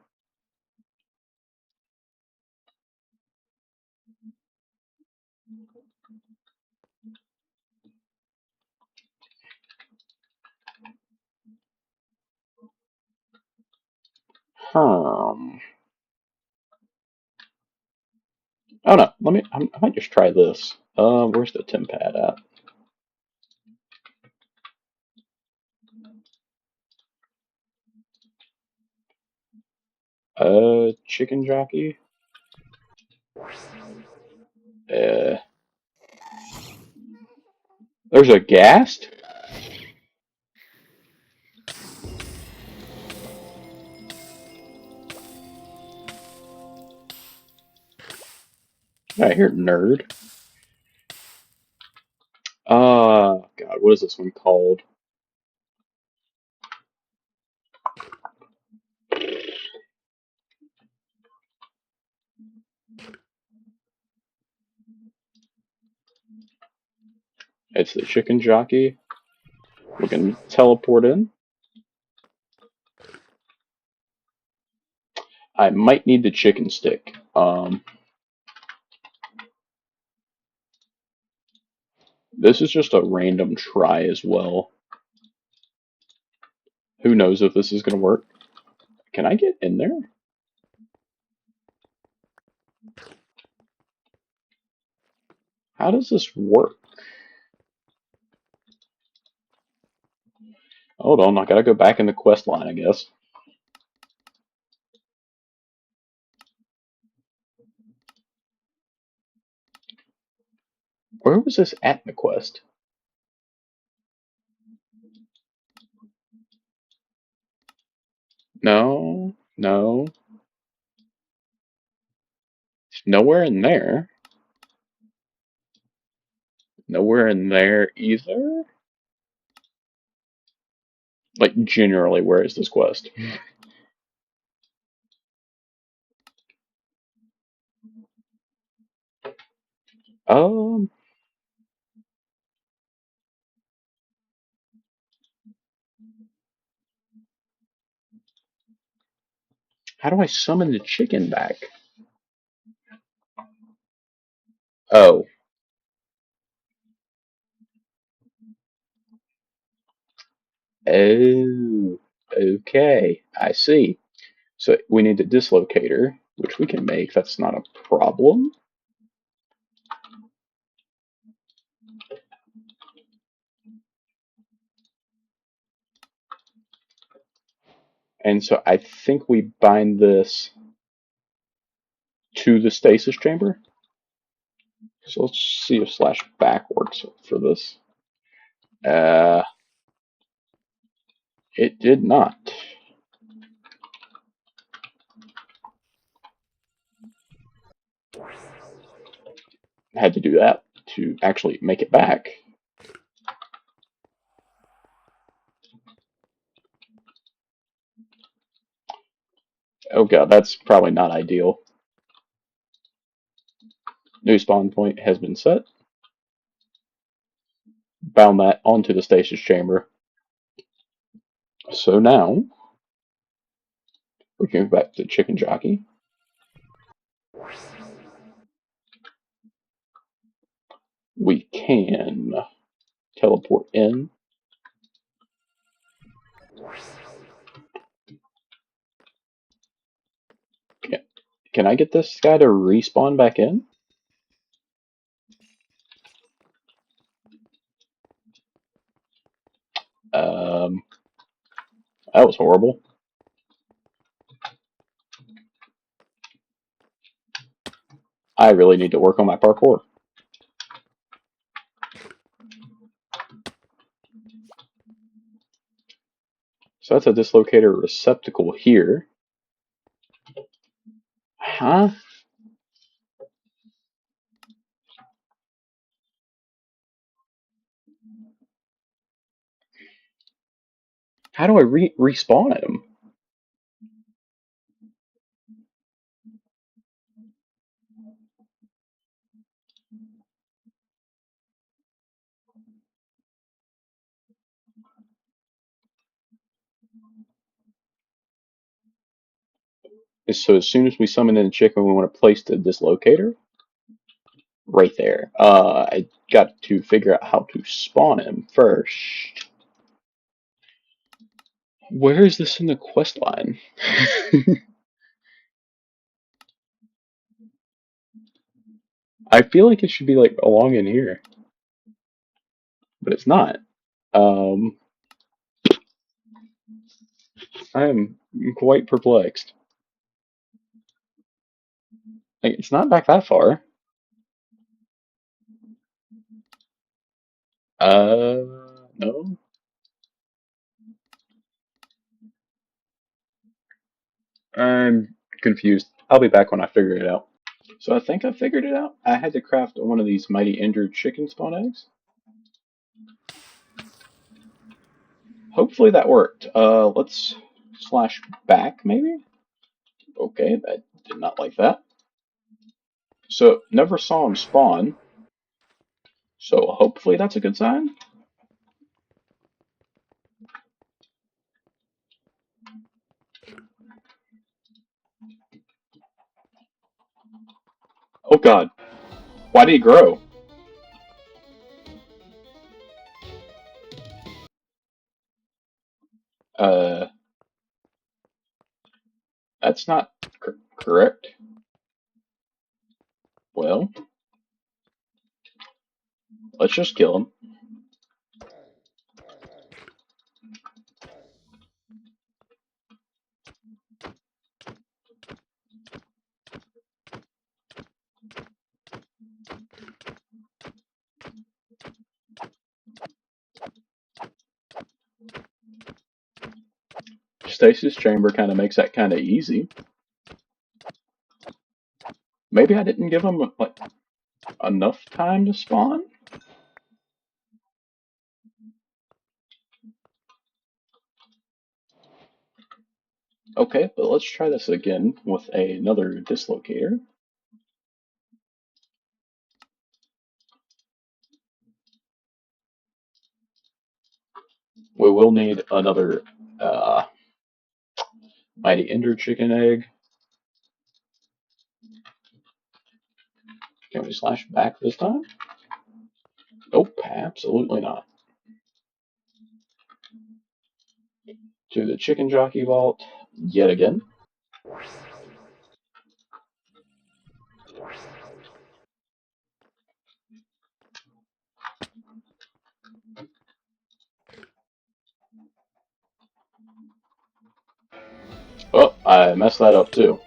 Hmm. Oh no. Let me. I might just try this. Where's the Tim pad at? Chicken jockey. Uh, there's a ghast. Right here, nerd. God, what is this one called? It's the chicken jockey. We can teleport in. I might need the chicken stick. This is just a random try as well. Who knows if this is going to work? Can I get in there? How does this work? Hold on, I gotta go back in the quest line, I guess. Where was this at in the quest? No, no. It's nowhere in there. Nowhere in there either. Like, generally, where is this quest? Um, how do I summon the chicken back? Oh, oh, okay, I see. So we need a dislocator, which we can make. That's not a problem. And so I think we bind this to the stasis chamber. So let's see if slash back works for this. Uh, it did not. I had to do that to actually make it back. Oh god, that's probably not ideal. New spawn point has been set. Bound that onto the stasis chamber. So now we can go back to chicken jockey. We can teleport in. Can I get this guy to respawn back in? Um, that was horrible. I really need to work on my parkour. So that's a dislocator receptacle here. Huh? How do I respawn him? So as soon as we summon in a chicken, we want to place the dislocator right there. I got to figure out how to spawn him first. Where is this in the quest line? I feel like it should be like along in here, but it's not. Um, I am quite perplexed. Like, it's not back that far. No. I'm confused. I'll be back when I figure it out. So I think I figured it out. I had to craft one of these mighty injured chicken spawn eggs. Hopefully that worked. Let's slash back maybe? Okay, I did not like that. So never saw him spawn. So hopefully that's a good sign. Oh god. Why did he grow? Uh, that's not correct. Well, let's just kill him. Stasis chamber kind of makes that kind of easy. Maybe I didn't give him like enough time to spawn. Okay, but let's try this again with another dislocator. We will need another Mighty Ender Chicken Egg. Can we slash back this time? Nope, absolutely not. To the Chicken Jockey Vault yet again. Oh, I messed that up too.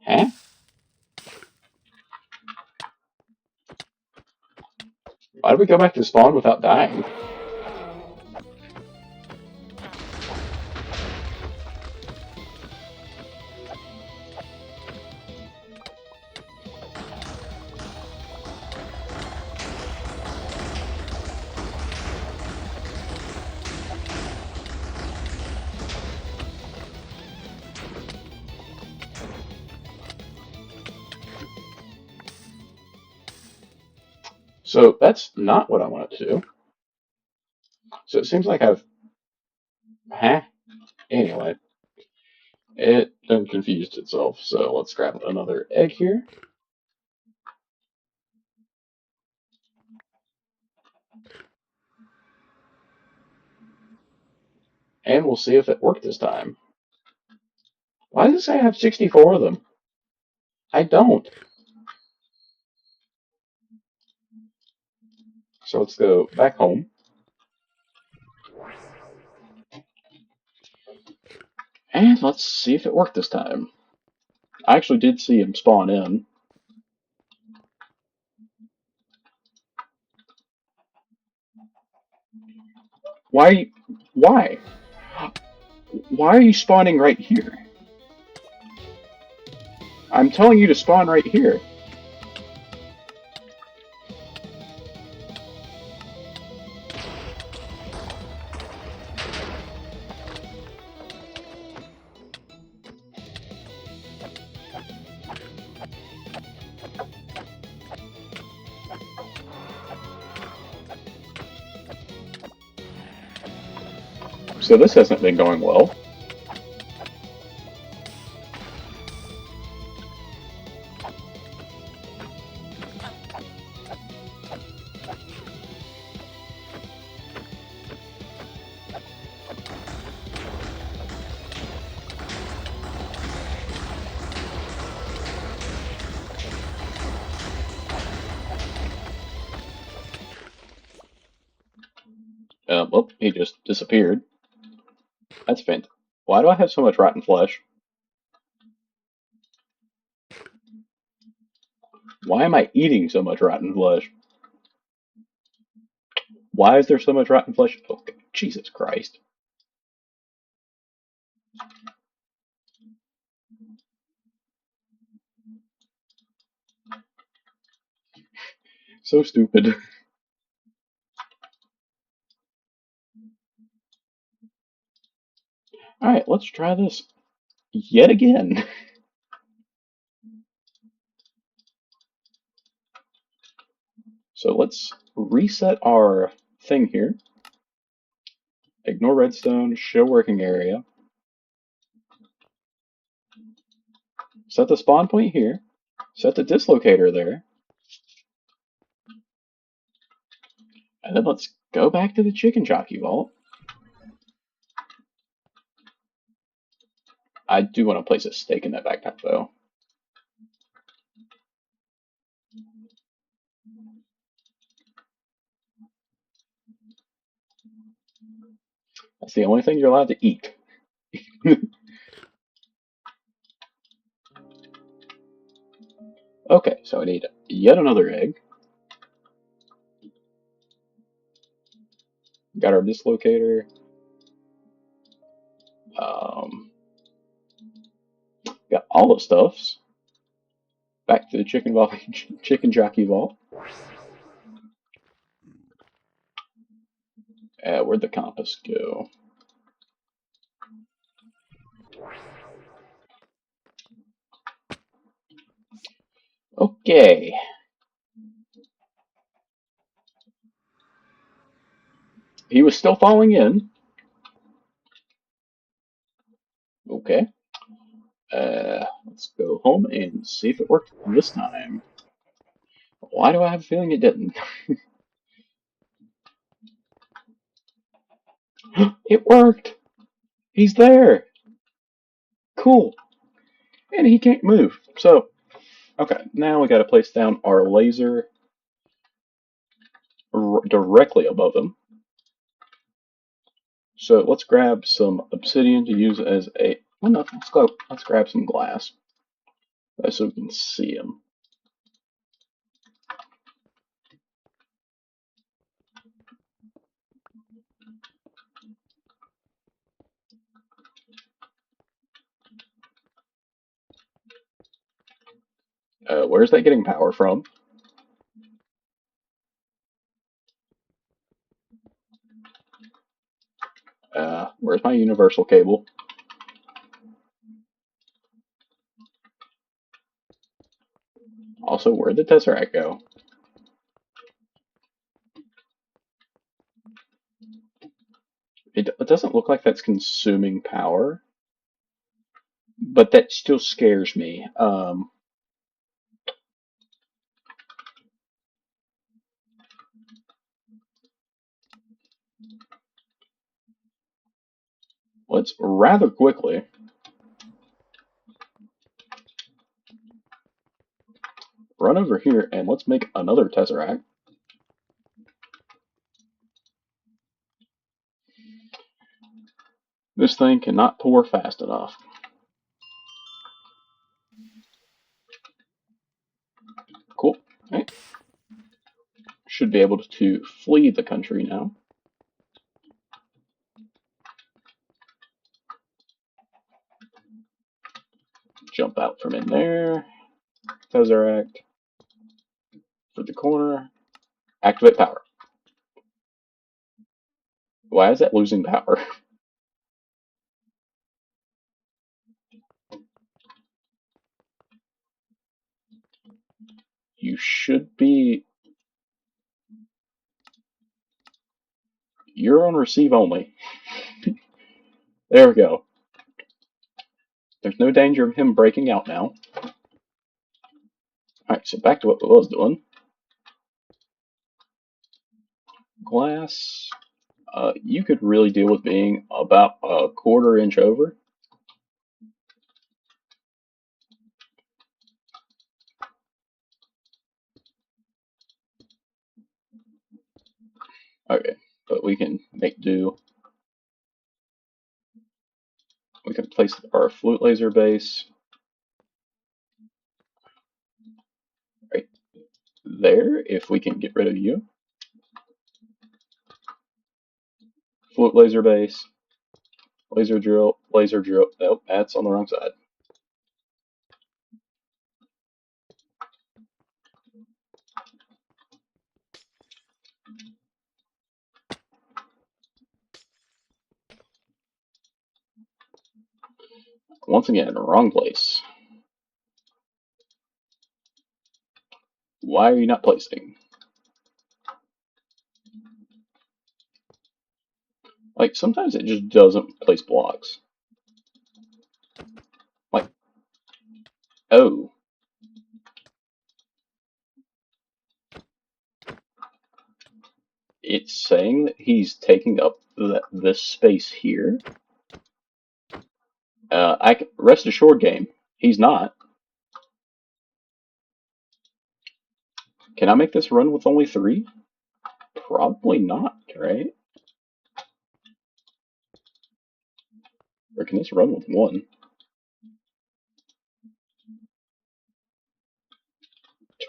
Huh? Why did we go back to spawn without dying? So that's not what I wanted to do. So it seems like I've... Huh? Anyway, it then confused itself. So let's grab another egg here. And we'll see if it worked this time. Why does it say I have 64 of them? I don't. So let's go back home. And let's see if it worked this time. I actually did see him spawn in. Why? Why? Why are you spawning right here? I'm telling you to spawn right here. So this hasn't been going well. Whoop, he just disappeared. That's fantastic. Why do I have so much rotten flesh? Why am I eating so much rotten flesh? Why is there so much rotten flesh? Oh, Jesus Christ. So stupid. Alright, let's try this yet again. So let's reset our thing here. Ignore redstone, show working area. Set the spawn point here. Set the dislocator there. And then let's go back to the chicken jockey vault. I do want to place a stake in that backpack though. That's the only thing you're allowed to eat. Okay, so I need yet another egg. Got our dislocator. Um, got all the stuffs. Back to the chicken jockey vault. Where'd the compass go? Okay. He was still falling in. Okay. Let's go home and see if it worked this time. Why do I have a feeling it didn't? It worked! He's there! Cool. And he can't move. So, okay, now we gotta place down our laser directly above him. So let's grab some obsidian to use as a. Well, no, let's grab some glass so we can see him. Where's that getting power from? Where's my universal cable? Also, where'd the Tesseract go? It doesn't look like that's consuming power, but that still scares me. Let's rather quickly run over here and let's make another Tesseract. This thing cannot pour fast enough. Cool. Right. Should be able to flee the country now. Jump out from in there. Tesseract for the corner. Activate power. Why is that losing power? You should be. You're on receive only. There we go. There's no danger of him breaking out now. Alright, so back to what we was doing. Glass. You could really deal with being about a quarter inch over. Okay, but we can make do. We can place our flute laser base right there if we can get rid of you. Flute laser base. Laser drill. Laser drill. Nope, that's on the wrong side. Once again, wrong place. Why are you not placing? Like, sometimes it just doesn't place blocks. Like, oh. It's saying that he's taking up this space here. Rest assured, game, he's not. Can I make this run with only 3? Probably not, right? Or can this run with 1?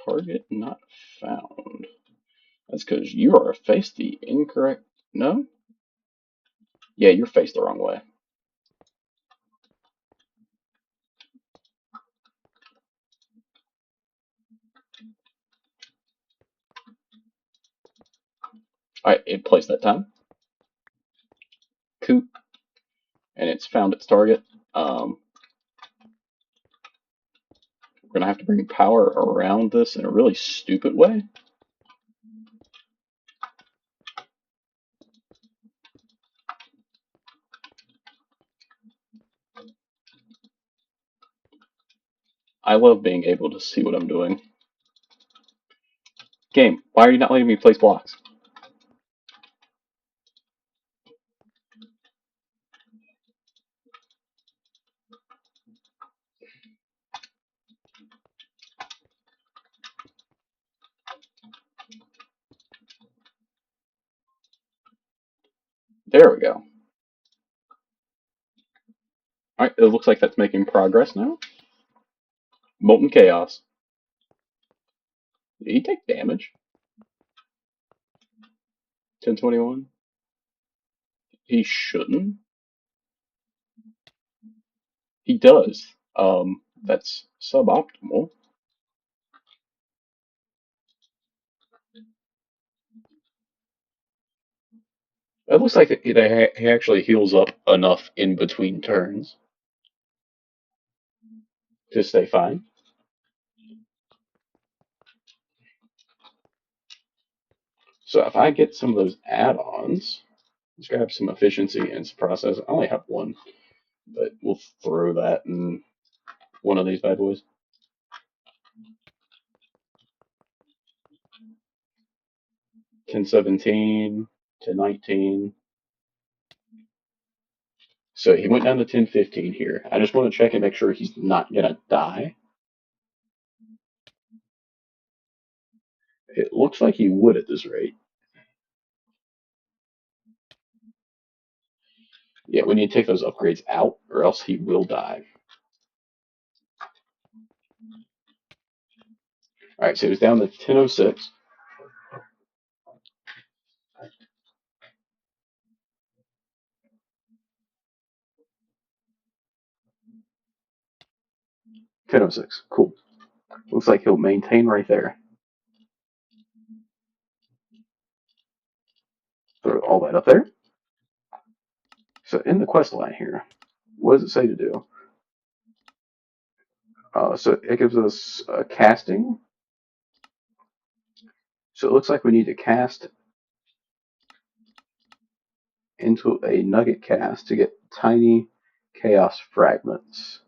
Target not found. That's because you are faced the incorrect. No? Yeah, you're faced the wrong way. Alright, it placed that time. Coop, and it's found its target. We're gonna have to bring power around this in a really stupid way. I love being able to see what I'm doing. Game, why are you not letting me place blocks? There we go. Alright, it looks like that's making progress now. Molten Chaos. Did he take damage? 1021? He shouldn't. He does. That's suboptimal. It looks like he actually heals up enough in between turns to stay fine. So if I get some of those add-ons, let's grab some efficiency and some process. I only have one, but we'll throw that in one of these bad boys. Ten 17, 10 19. So he went down to 10 15 here. I just want to check and make sure he's not gonna die. It looks like he would at this rate. Yeah, we need to take those upgrades out, or else he will die. Alright, so he was down to 1006. Cool. Looks like he'll maintain right there. Throw all that up there. So in the quest line here, what does it say to do? So it gives us casting. So it looks like we need to cast into a nugget cast to get tiny chaos fragments.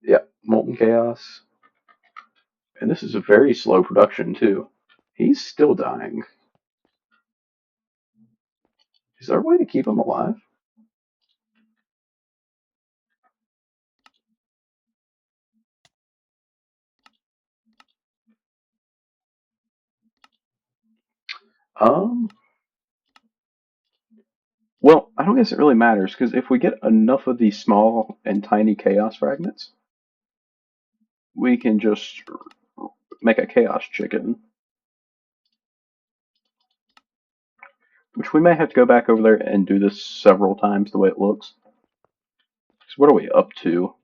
Yep, molten chaos. And this is a very slow production too. He's still dying. Is there a way to keep him alive? Um, well, I don't guess it really matters because if we get enough of these small and tiny chaos fragments, we can just make a chaos chicken. Which we may have to go back over there and do this several times the way it looks. So what are we up to?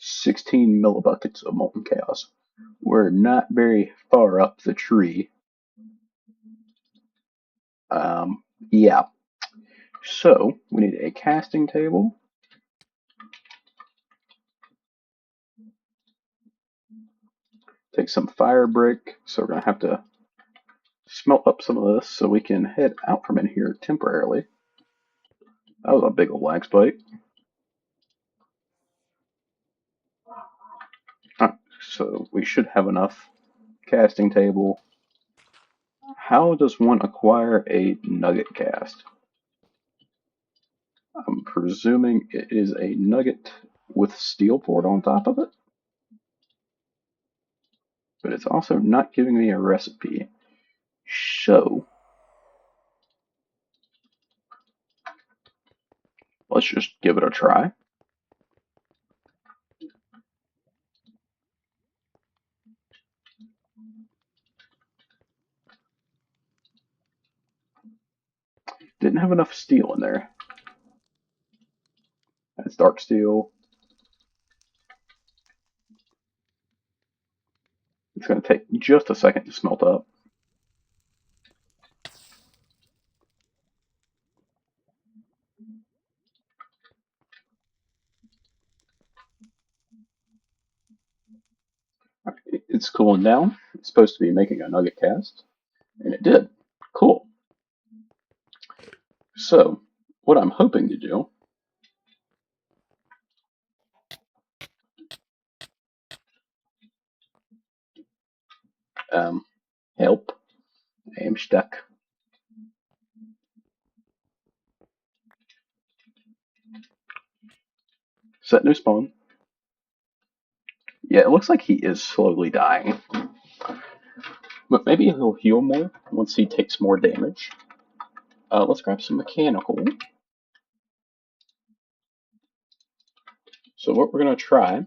$16 millibuckets of molten chaos. We're not very far up the tree. Yeah. So we need a casting table. Take some fire brick. So we're gonna have to smelt up some of this so we can head out from in here temporarily. That was a big old lag spike. Alright, so we should have enough casting table. How does one acquire a nugget cast? I'm presuming it is a nugget with steel poured on top of it. But it's also not giving me a recipe. So, let's just give it a try. have enough steel in there. That's dark steel. It's going to take just a second to smelt up. It's cooling down. It's supposed to be making a nugget cast, and it did. Cool. So, what I'm hoping to do help. I am stuck. Set new spawn. Yeah, it looks like he is slowly dying. But maybe he'll heal more once he takes more damage. Let's grab some mechanical. So what we're going to try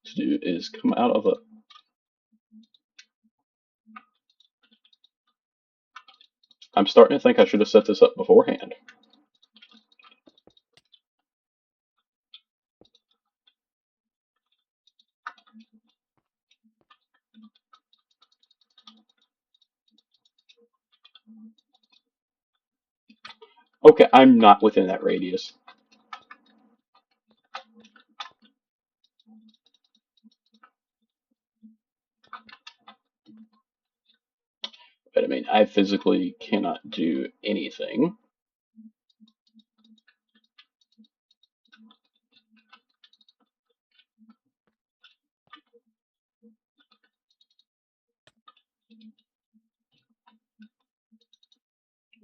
to do is come out of a... I'm starting to think I should have set this up beforehand. Okay, I'm not within that radius. But I mean, I physically cannot do anything.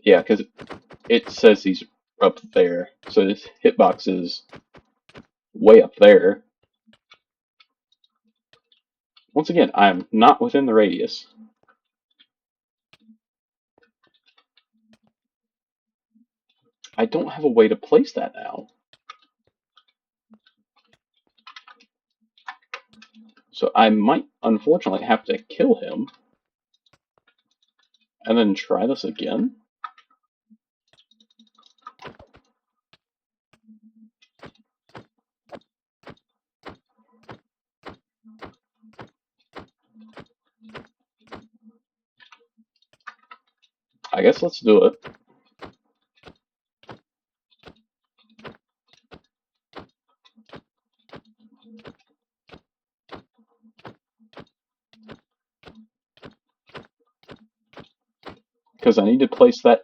Yeah, because it says he's up there. So this hitbox is way up there. Once again, I'm not within the radius. I don't have a way to place that now. So I might, unfortunately, have to kill him. And then try this again. I guess let's do it. Because I need to place that.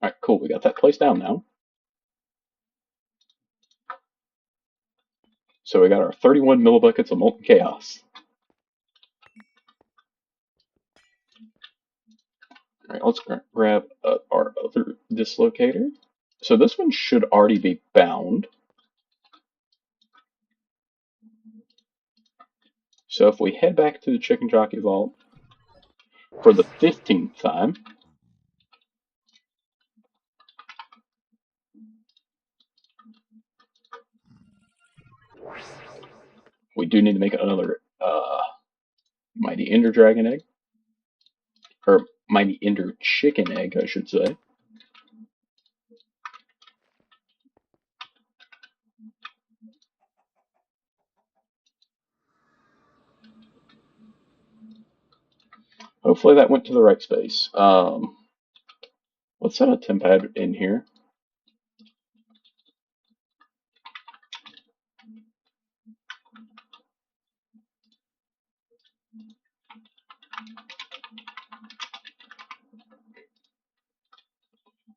Alright, cool. We got that placed down now. So we got our 31 millibuckets of molten chaos. Alright, let's grab our other dislocator. So this one should already be bound. So if we head back to the Chicken Jockey Vault for the 15th time, we do need to make another Mighty Ender Dragon Egg. Or Mighty Ender Chicken Egg, I should say. Hopefully that went to the right space. Let's set a temp pad in here.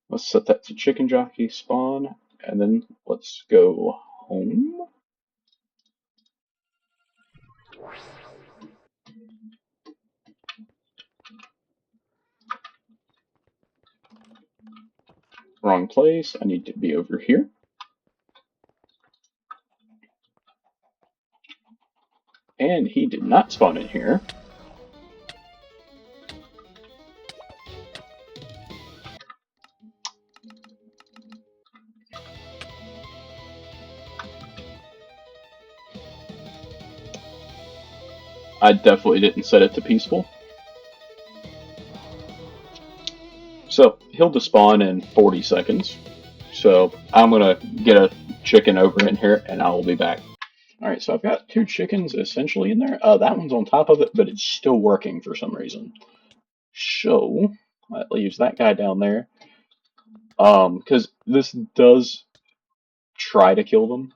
Let's set that to Chicken Jockey spawn, and then let's go home. Wrong place. I need to be over here. And he did not spawn in here. I definitely didn't set it to peaceful. So he'll despawn in 40 seconds. So I'm gonna get a chicken over in here and I will be back. Alright, so I've got two chickens essentially in there. That one's on top of it, but it's still working for some reason. So that leaves that guy down there. Because this does try to kill them.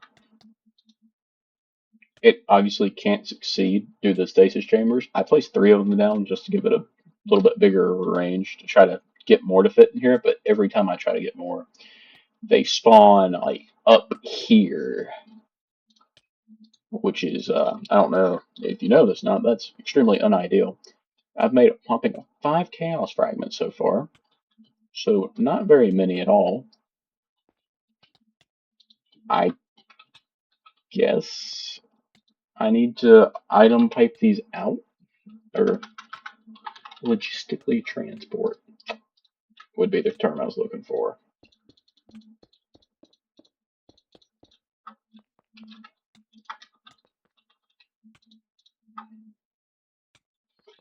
It obviously can't succeed due to the stasis chambers. I placed three of them down just to give it a little bit bigger range to try to get more to fit in here, but every time I try to get more, they spawn like up here, which is I don't know if you know this now, that's extremely unideal. I've made a popping of 5 chaos fragments so far, so not very many at all. I guess I need to item pipe these out, or logistically transport would be the term I was looking for.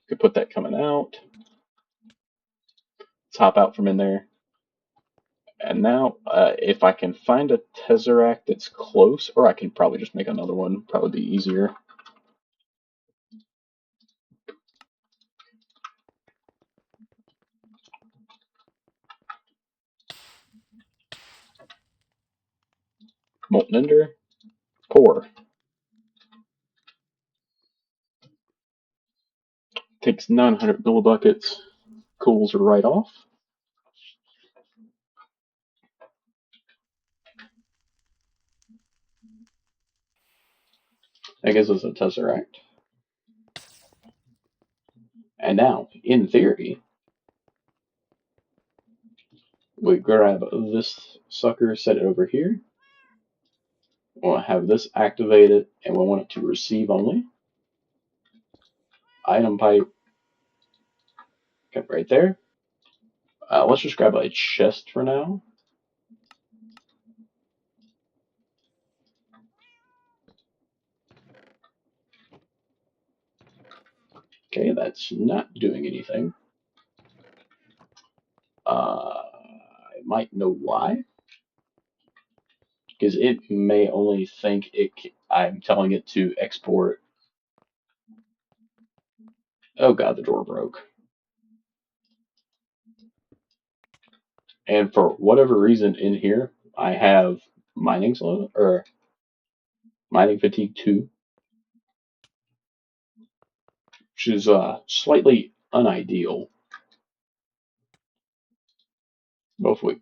Could put that coming out. Let's hop out from in there. And now, if I can find a Tesseract that's close, or I can probably just make another one, probably be easier. Molten Ender, pour. Takes 900 millibuckets, cools right off. That gives us a Tesseract. And now, in theory, we grab this sucker, set it over here. We'll have this activated, and we want it to receive only. Item pipe, okay, right there. Let's just grab a chest for now. Okay, that's not doing anything. I might know why. Because it may only think I'm telling it to export. Oh god, the door broke. And for whatever reason in here, I have mining slow or mining fatigue 2, which is slightly unideal. Both we,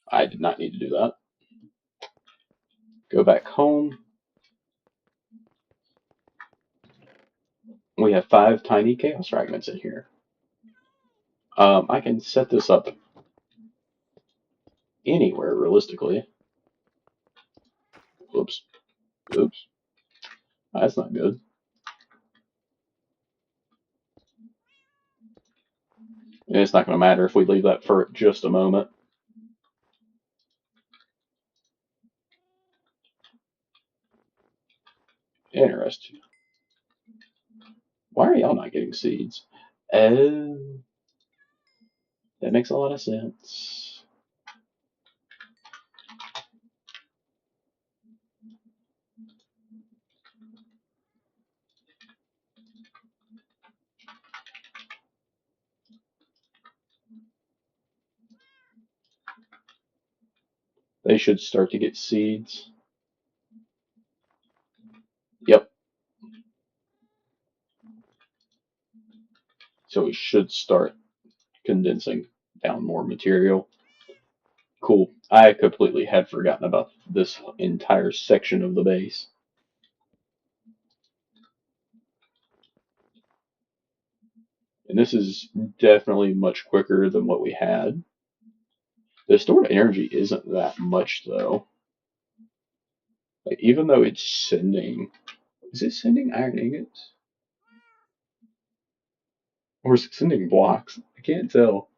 I did not need to do that. Go back home. We have 5 tiny chaos fragments in here. I can set this up anywhere realistically. Oops. Oops. That's not good. And it's not going to matter if we leave that for just a moment. Interesting. Why are y'all not getting seeds? Oh, that makes a lot of sense. They should start to get seeds. Yep. So we should start condensing down more material. Cool. I completely had forgotten about this entire section of the base. And this is definitely much quicker than what we had. The stored energy isn't that much though. Like, even though it's sending, is it sending iron ingots? Or is it sending blocks? I can't tell.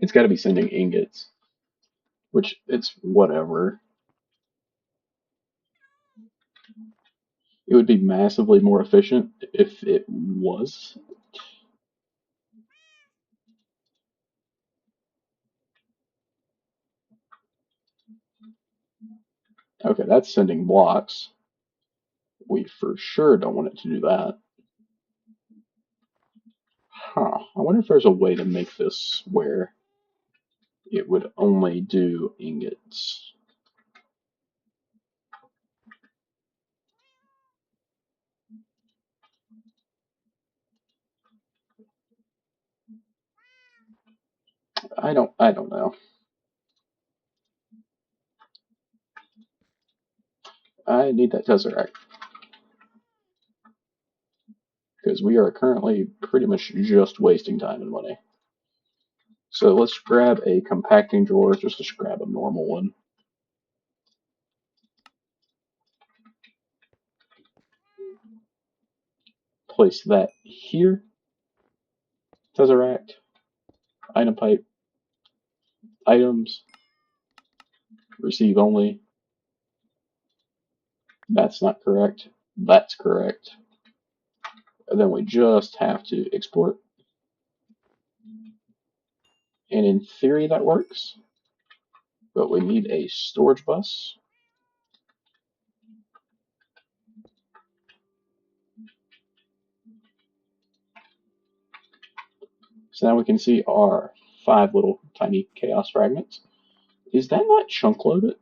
It's got to be sending ingots, which it's whatever. It would be massively more efficient if it was. Okay, that's sending blocks. We for sure don't want it to do that. Huh. I wonder if there's a way to make this where it would only do ingots. I don't know. I need that Tesseract because we are currently pretty much just wasting time and money. So let's grab a compacting drawer. Just grab a normal one. Place that here. Tesseract. Item pipe. Items. Receive only. That's not correct. That's correct. And then we just have to export. And in theory that works. But we need a storage bus. So now we can see our 5 little tiny chaos fragments. Is that not chunk loaded?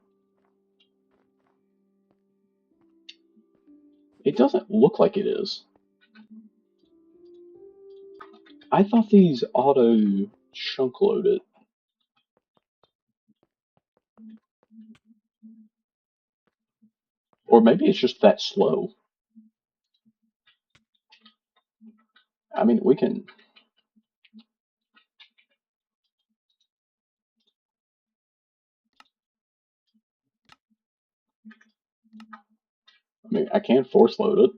It doesn't look like it is. I thought these auto chunk loaded. Or maybe it's just that slow. I mean, we can. I mean, I can force load it.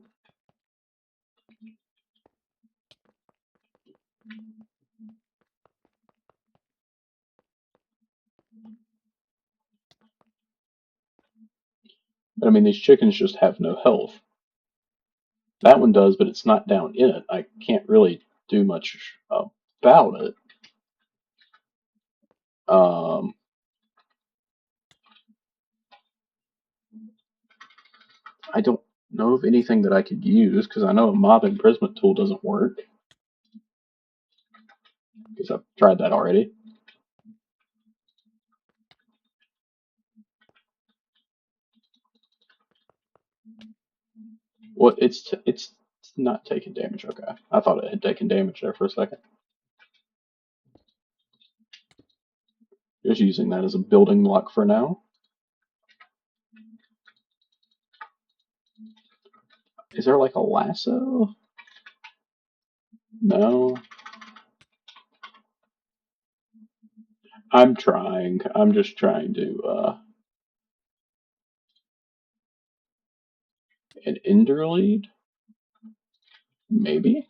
But I mean, these chickens just have no health. That one does, but it's not down in it. I can't really do much about it. Um, I don't know of anything that I could use because I know a mob imprisonment tool doesn't work because I've tried that already. Well, it's not taking damage. Okay, I thought it had taken damage there for a second. Just using that as a building block for now. Is there like a lasso? No. I'm trying. I'm just trying to an ender lead? Maybe?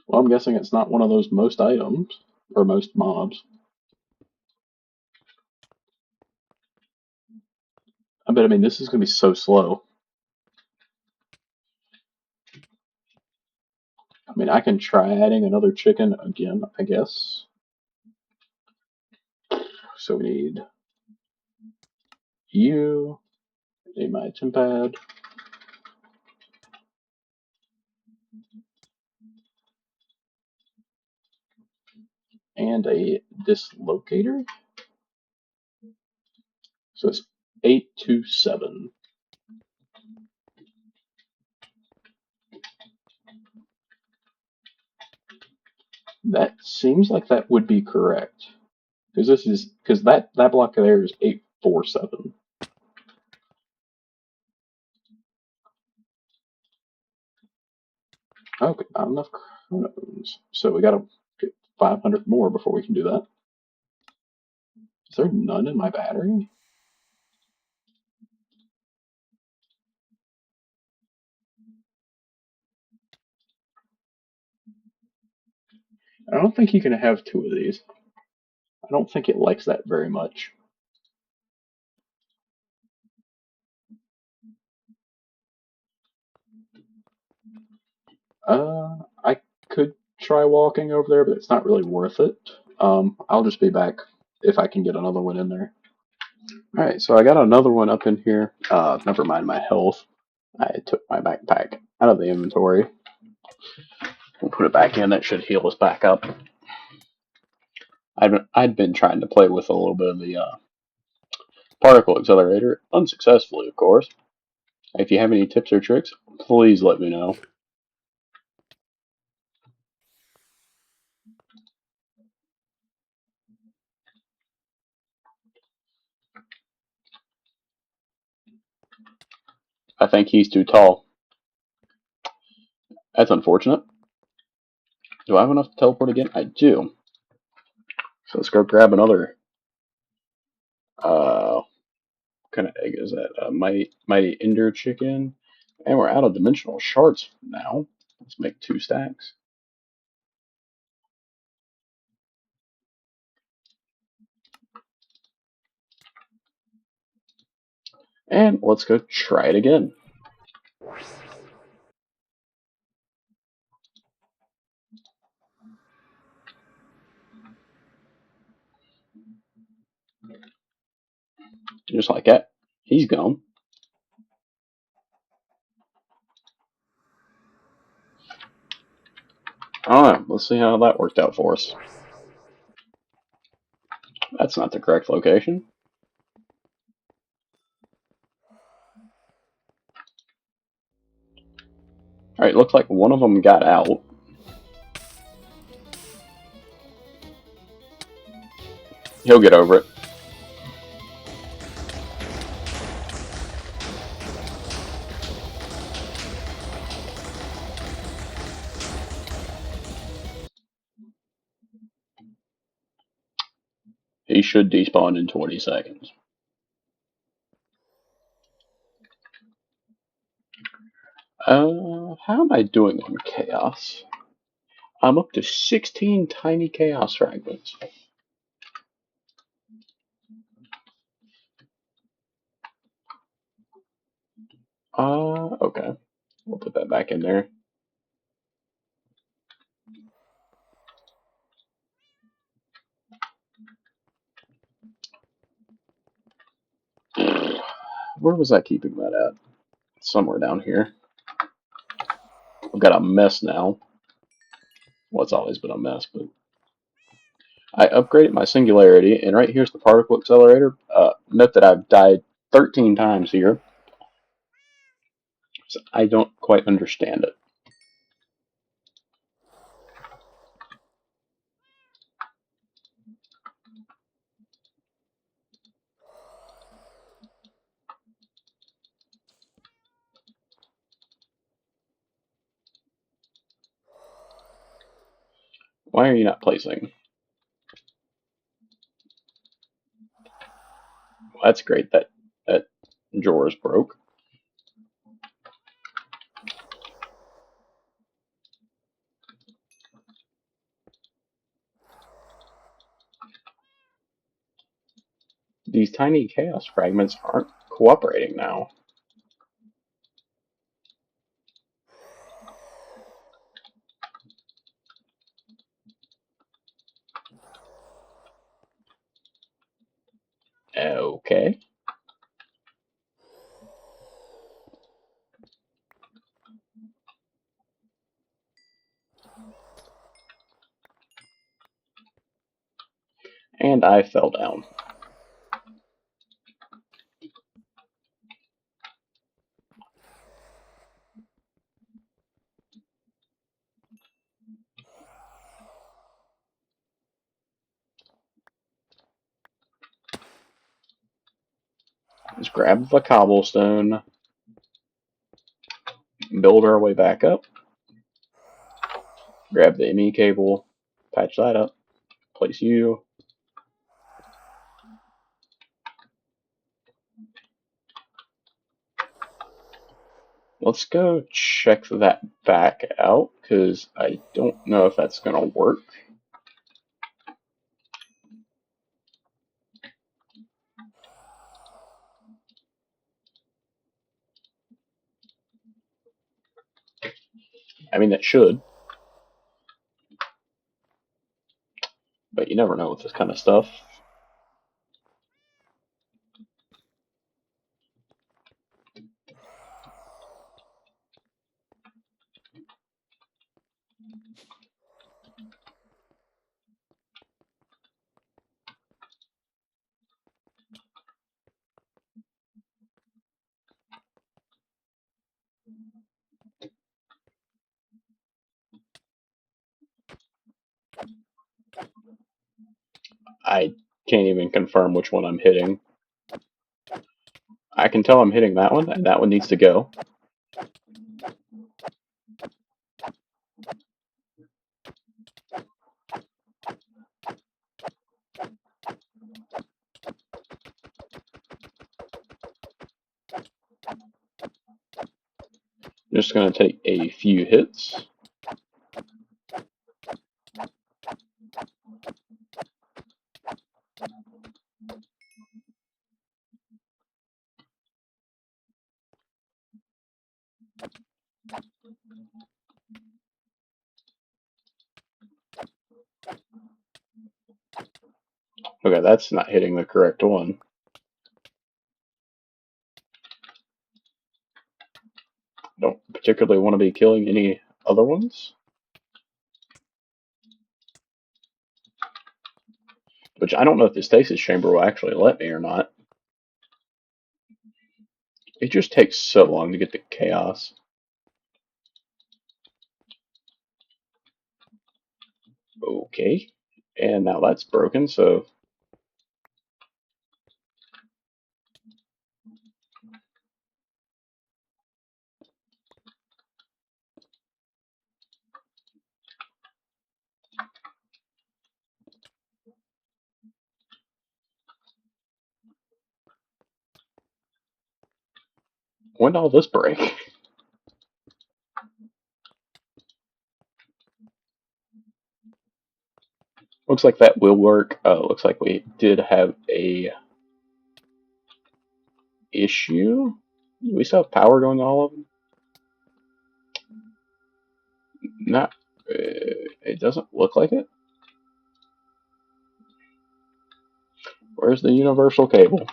Well, I'm guessing it's not one of those most items or most mobs. I mean this is gonna be so slow. I mean I can try adding another chicken again, I guess. So we need you, need my item pad, and a dislocator. So it's 827. That seems like that would be correct. Because that block there is 847. Okay, not enough chronos. So we gotta get 500 more before we can do that. Is there none in my battery? I don't think you can have two of these. I don't think it likes that very much. I could try walking over there, but it's not really worth it. I'll just be back if I can get another one in there. Alright, so I got another one up in here. Never mind my health. I took my backpack out of the inventory. We'll put it back in. That should heal us back up. I'd been trying to play with a little bit of the particle accelerator, unsuccessfully, of course. If you have any tips or tricks, please let me know. I think he's too tall. That's unfortunate. Do I have enough to teleport again? I do. So let's go grab another. What kind of egg is that? Mighty Ender chicken. And we're out of dimensional shards now. Let's make 2 stacks. And let's go try it again. Just like that. He's gone. Alright, let's see how that worked out for us. That's not the correct location. Alright, looks like one of them got out. He'll get over it. He should despawn in 20 seconds. How am I doing on chaos? I'm up to 16 tiny chaos fragments. Okay. We'll put that back in there. Where was I keeping that at? Somewhere down here. I've got a mess now. Well, it's always been a mess, but I upgraded my singularity, and right here's the particle accelerator. Note that I've died 13 times here. So I don't quite understand it. Why are you not placing? Well, that's great. That drawer is broke. These tiny chaos fragments aren't cooperating now. Okay. And I fell down. Let's grab the cobblestone, build our way back up, grab the ME cable, patch that up, place you. Let's go check that back out, because I don't know if that's going to work. I mean, that should. But you never know with this kind of stuff. I can't even confirm which one I'm hitting. I can tell I'm hitting that one, and that one needs to go. Just going to take a few hits. Okay, that's not hitting the correct one. Don't particularly want to be killing any other ones. Which I don't know if the stasis chamber will actually let me or not. It just takes so long to get the chaos. Okay. And now that's broken, so when did all this break? Looks like that will work. Looks like we did have a issue. We still have power going to all of them? Not. It doesn't look like it. Where's the universal cable?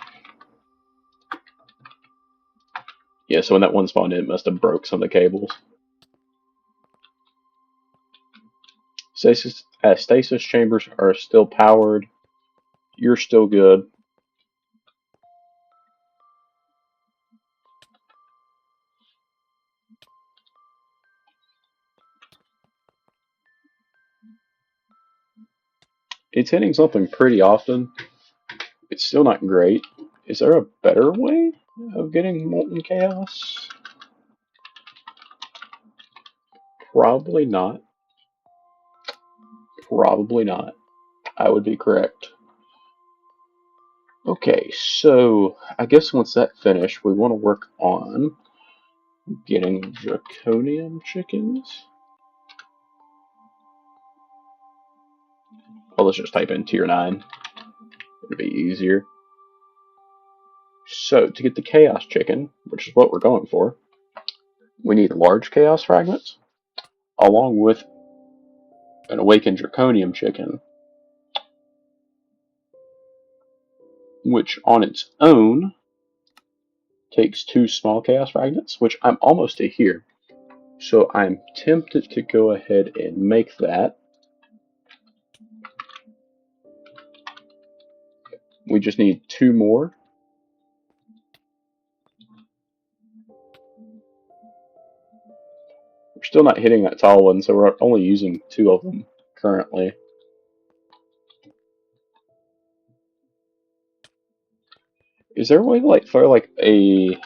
Yeah, so when that one spawned in, it must have broke some of the cables. Stasis chambers are still powered. You're still good. It's hitting something pretty often. It's still not great. Is there a better way of getting molten chaos? Probably not. Probably not. I would be correct. Okay, so I guess once that's finished, we want to work on getting Draconium chickens. Oh, let's just type in tier 9. It'll be easier. So, to get the chaos chicken, which is what we're going for, we need large chaos fragments, along with an awakened Draconium chicken, which on its own takes 2 small chaos fragments, which I'm almost to here. So I'm tempted to go ahead and make that. We just need 2 more. We're still not hitting that tall one, so we're only using 2 of them currently. Is there a way to like throw like a...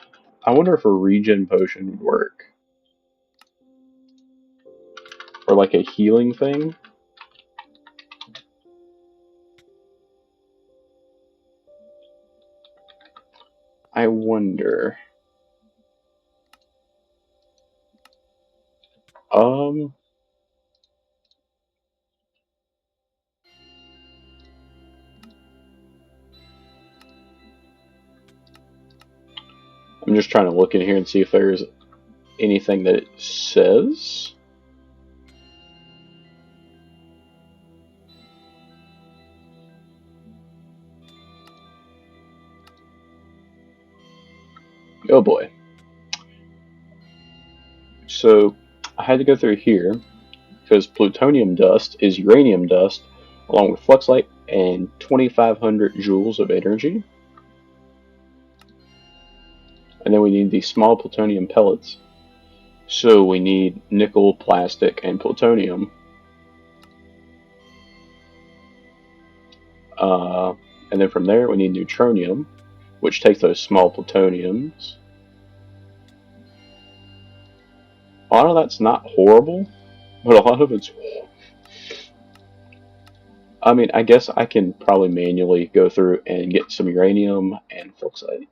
I wonder if a regen potion would work. Or like a healing thing. I wonder. I'm just trying to look in here and see if there's anything that it says. Oh boy. So I had to go through here because plutonium dust is uranium dust along with fluxlight and 2,500 joules of energy. And then we need these small plutonium pellets. So we need nickel, plastic, and plutonium. And then from there we need neutronium, which takes those small plutoniums. A lot of that's not horrible, but a lot of it's... I mean, I guess I can probably manually go through and get some uranium and fluxite.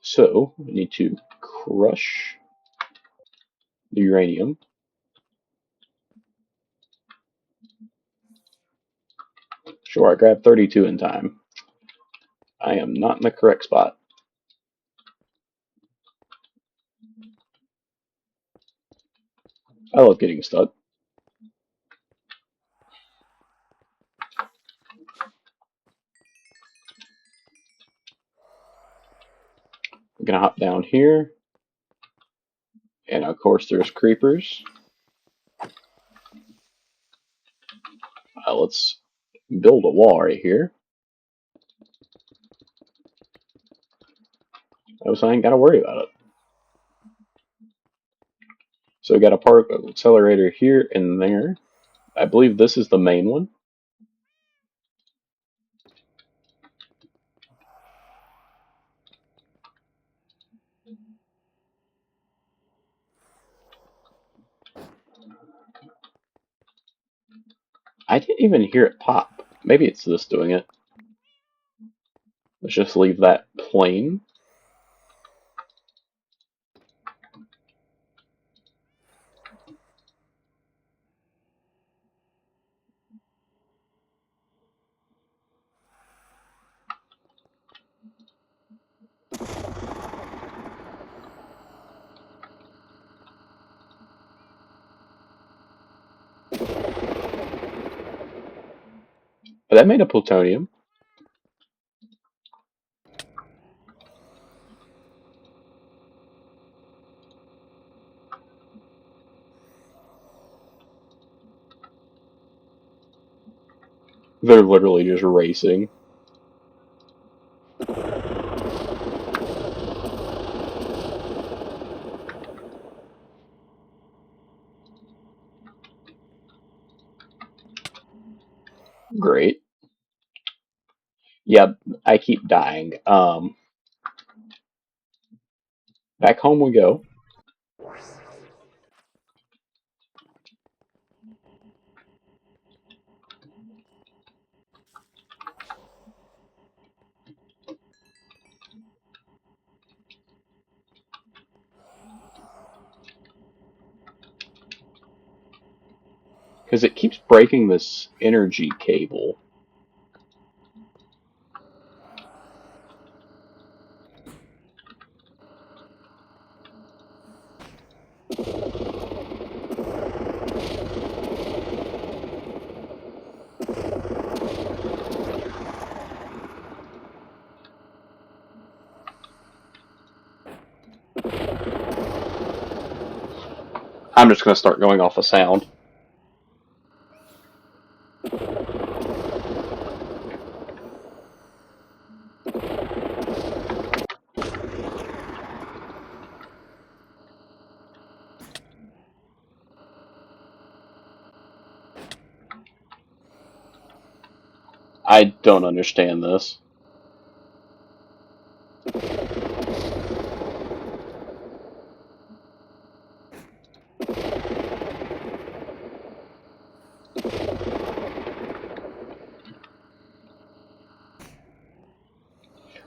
So we need to crush the uranium. Sure, I grabbed 32 in time. I am not in the correct spot. I love getting stuck. I'm gonna hop down here. And of course there's creepers. Let's build a wall right here. So I ain't gotta worry about it. So we got a particle accelerator here and there. I believe this is the main one. I didn't even hear it pop. Maybe it's this doing it. Let's just leave that plain. But that made a plutonium. They're literally just racing. Great. Yeah, I keep dying. Back home we go. Because it keeps breaking this energy cable. I'm just going to start going off a sound. I don't understand this.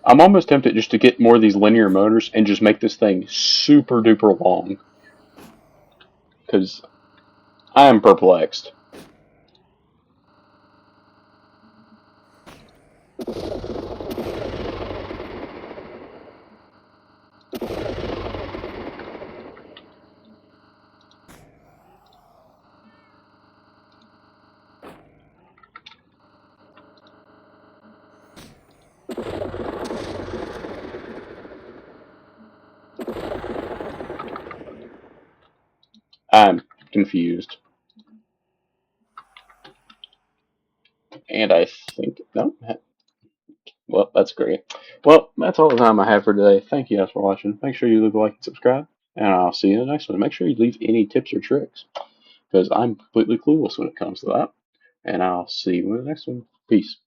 I'm almost tempted just to get more of these linear motors and just make this thing super duper long. Because I am perplexed. I'm confused. And I think, no, well, that's great. Well, that's all the time I have for today. Thank you guys for watching. Make sure you leave a like and subscribe, and I'll see you in the next one. Make sure you leave any tips or tricks, because I'm completely clueless when it comes to that. And I'll see you in the next one. Peace.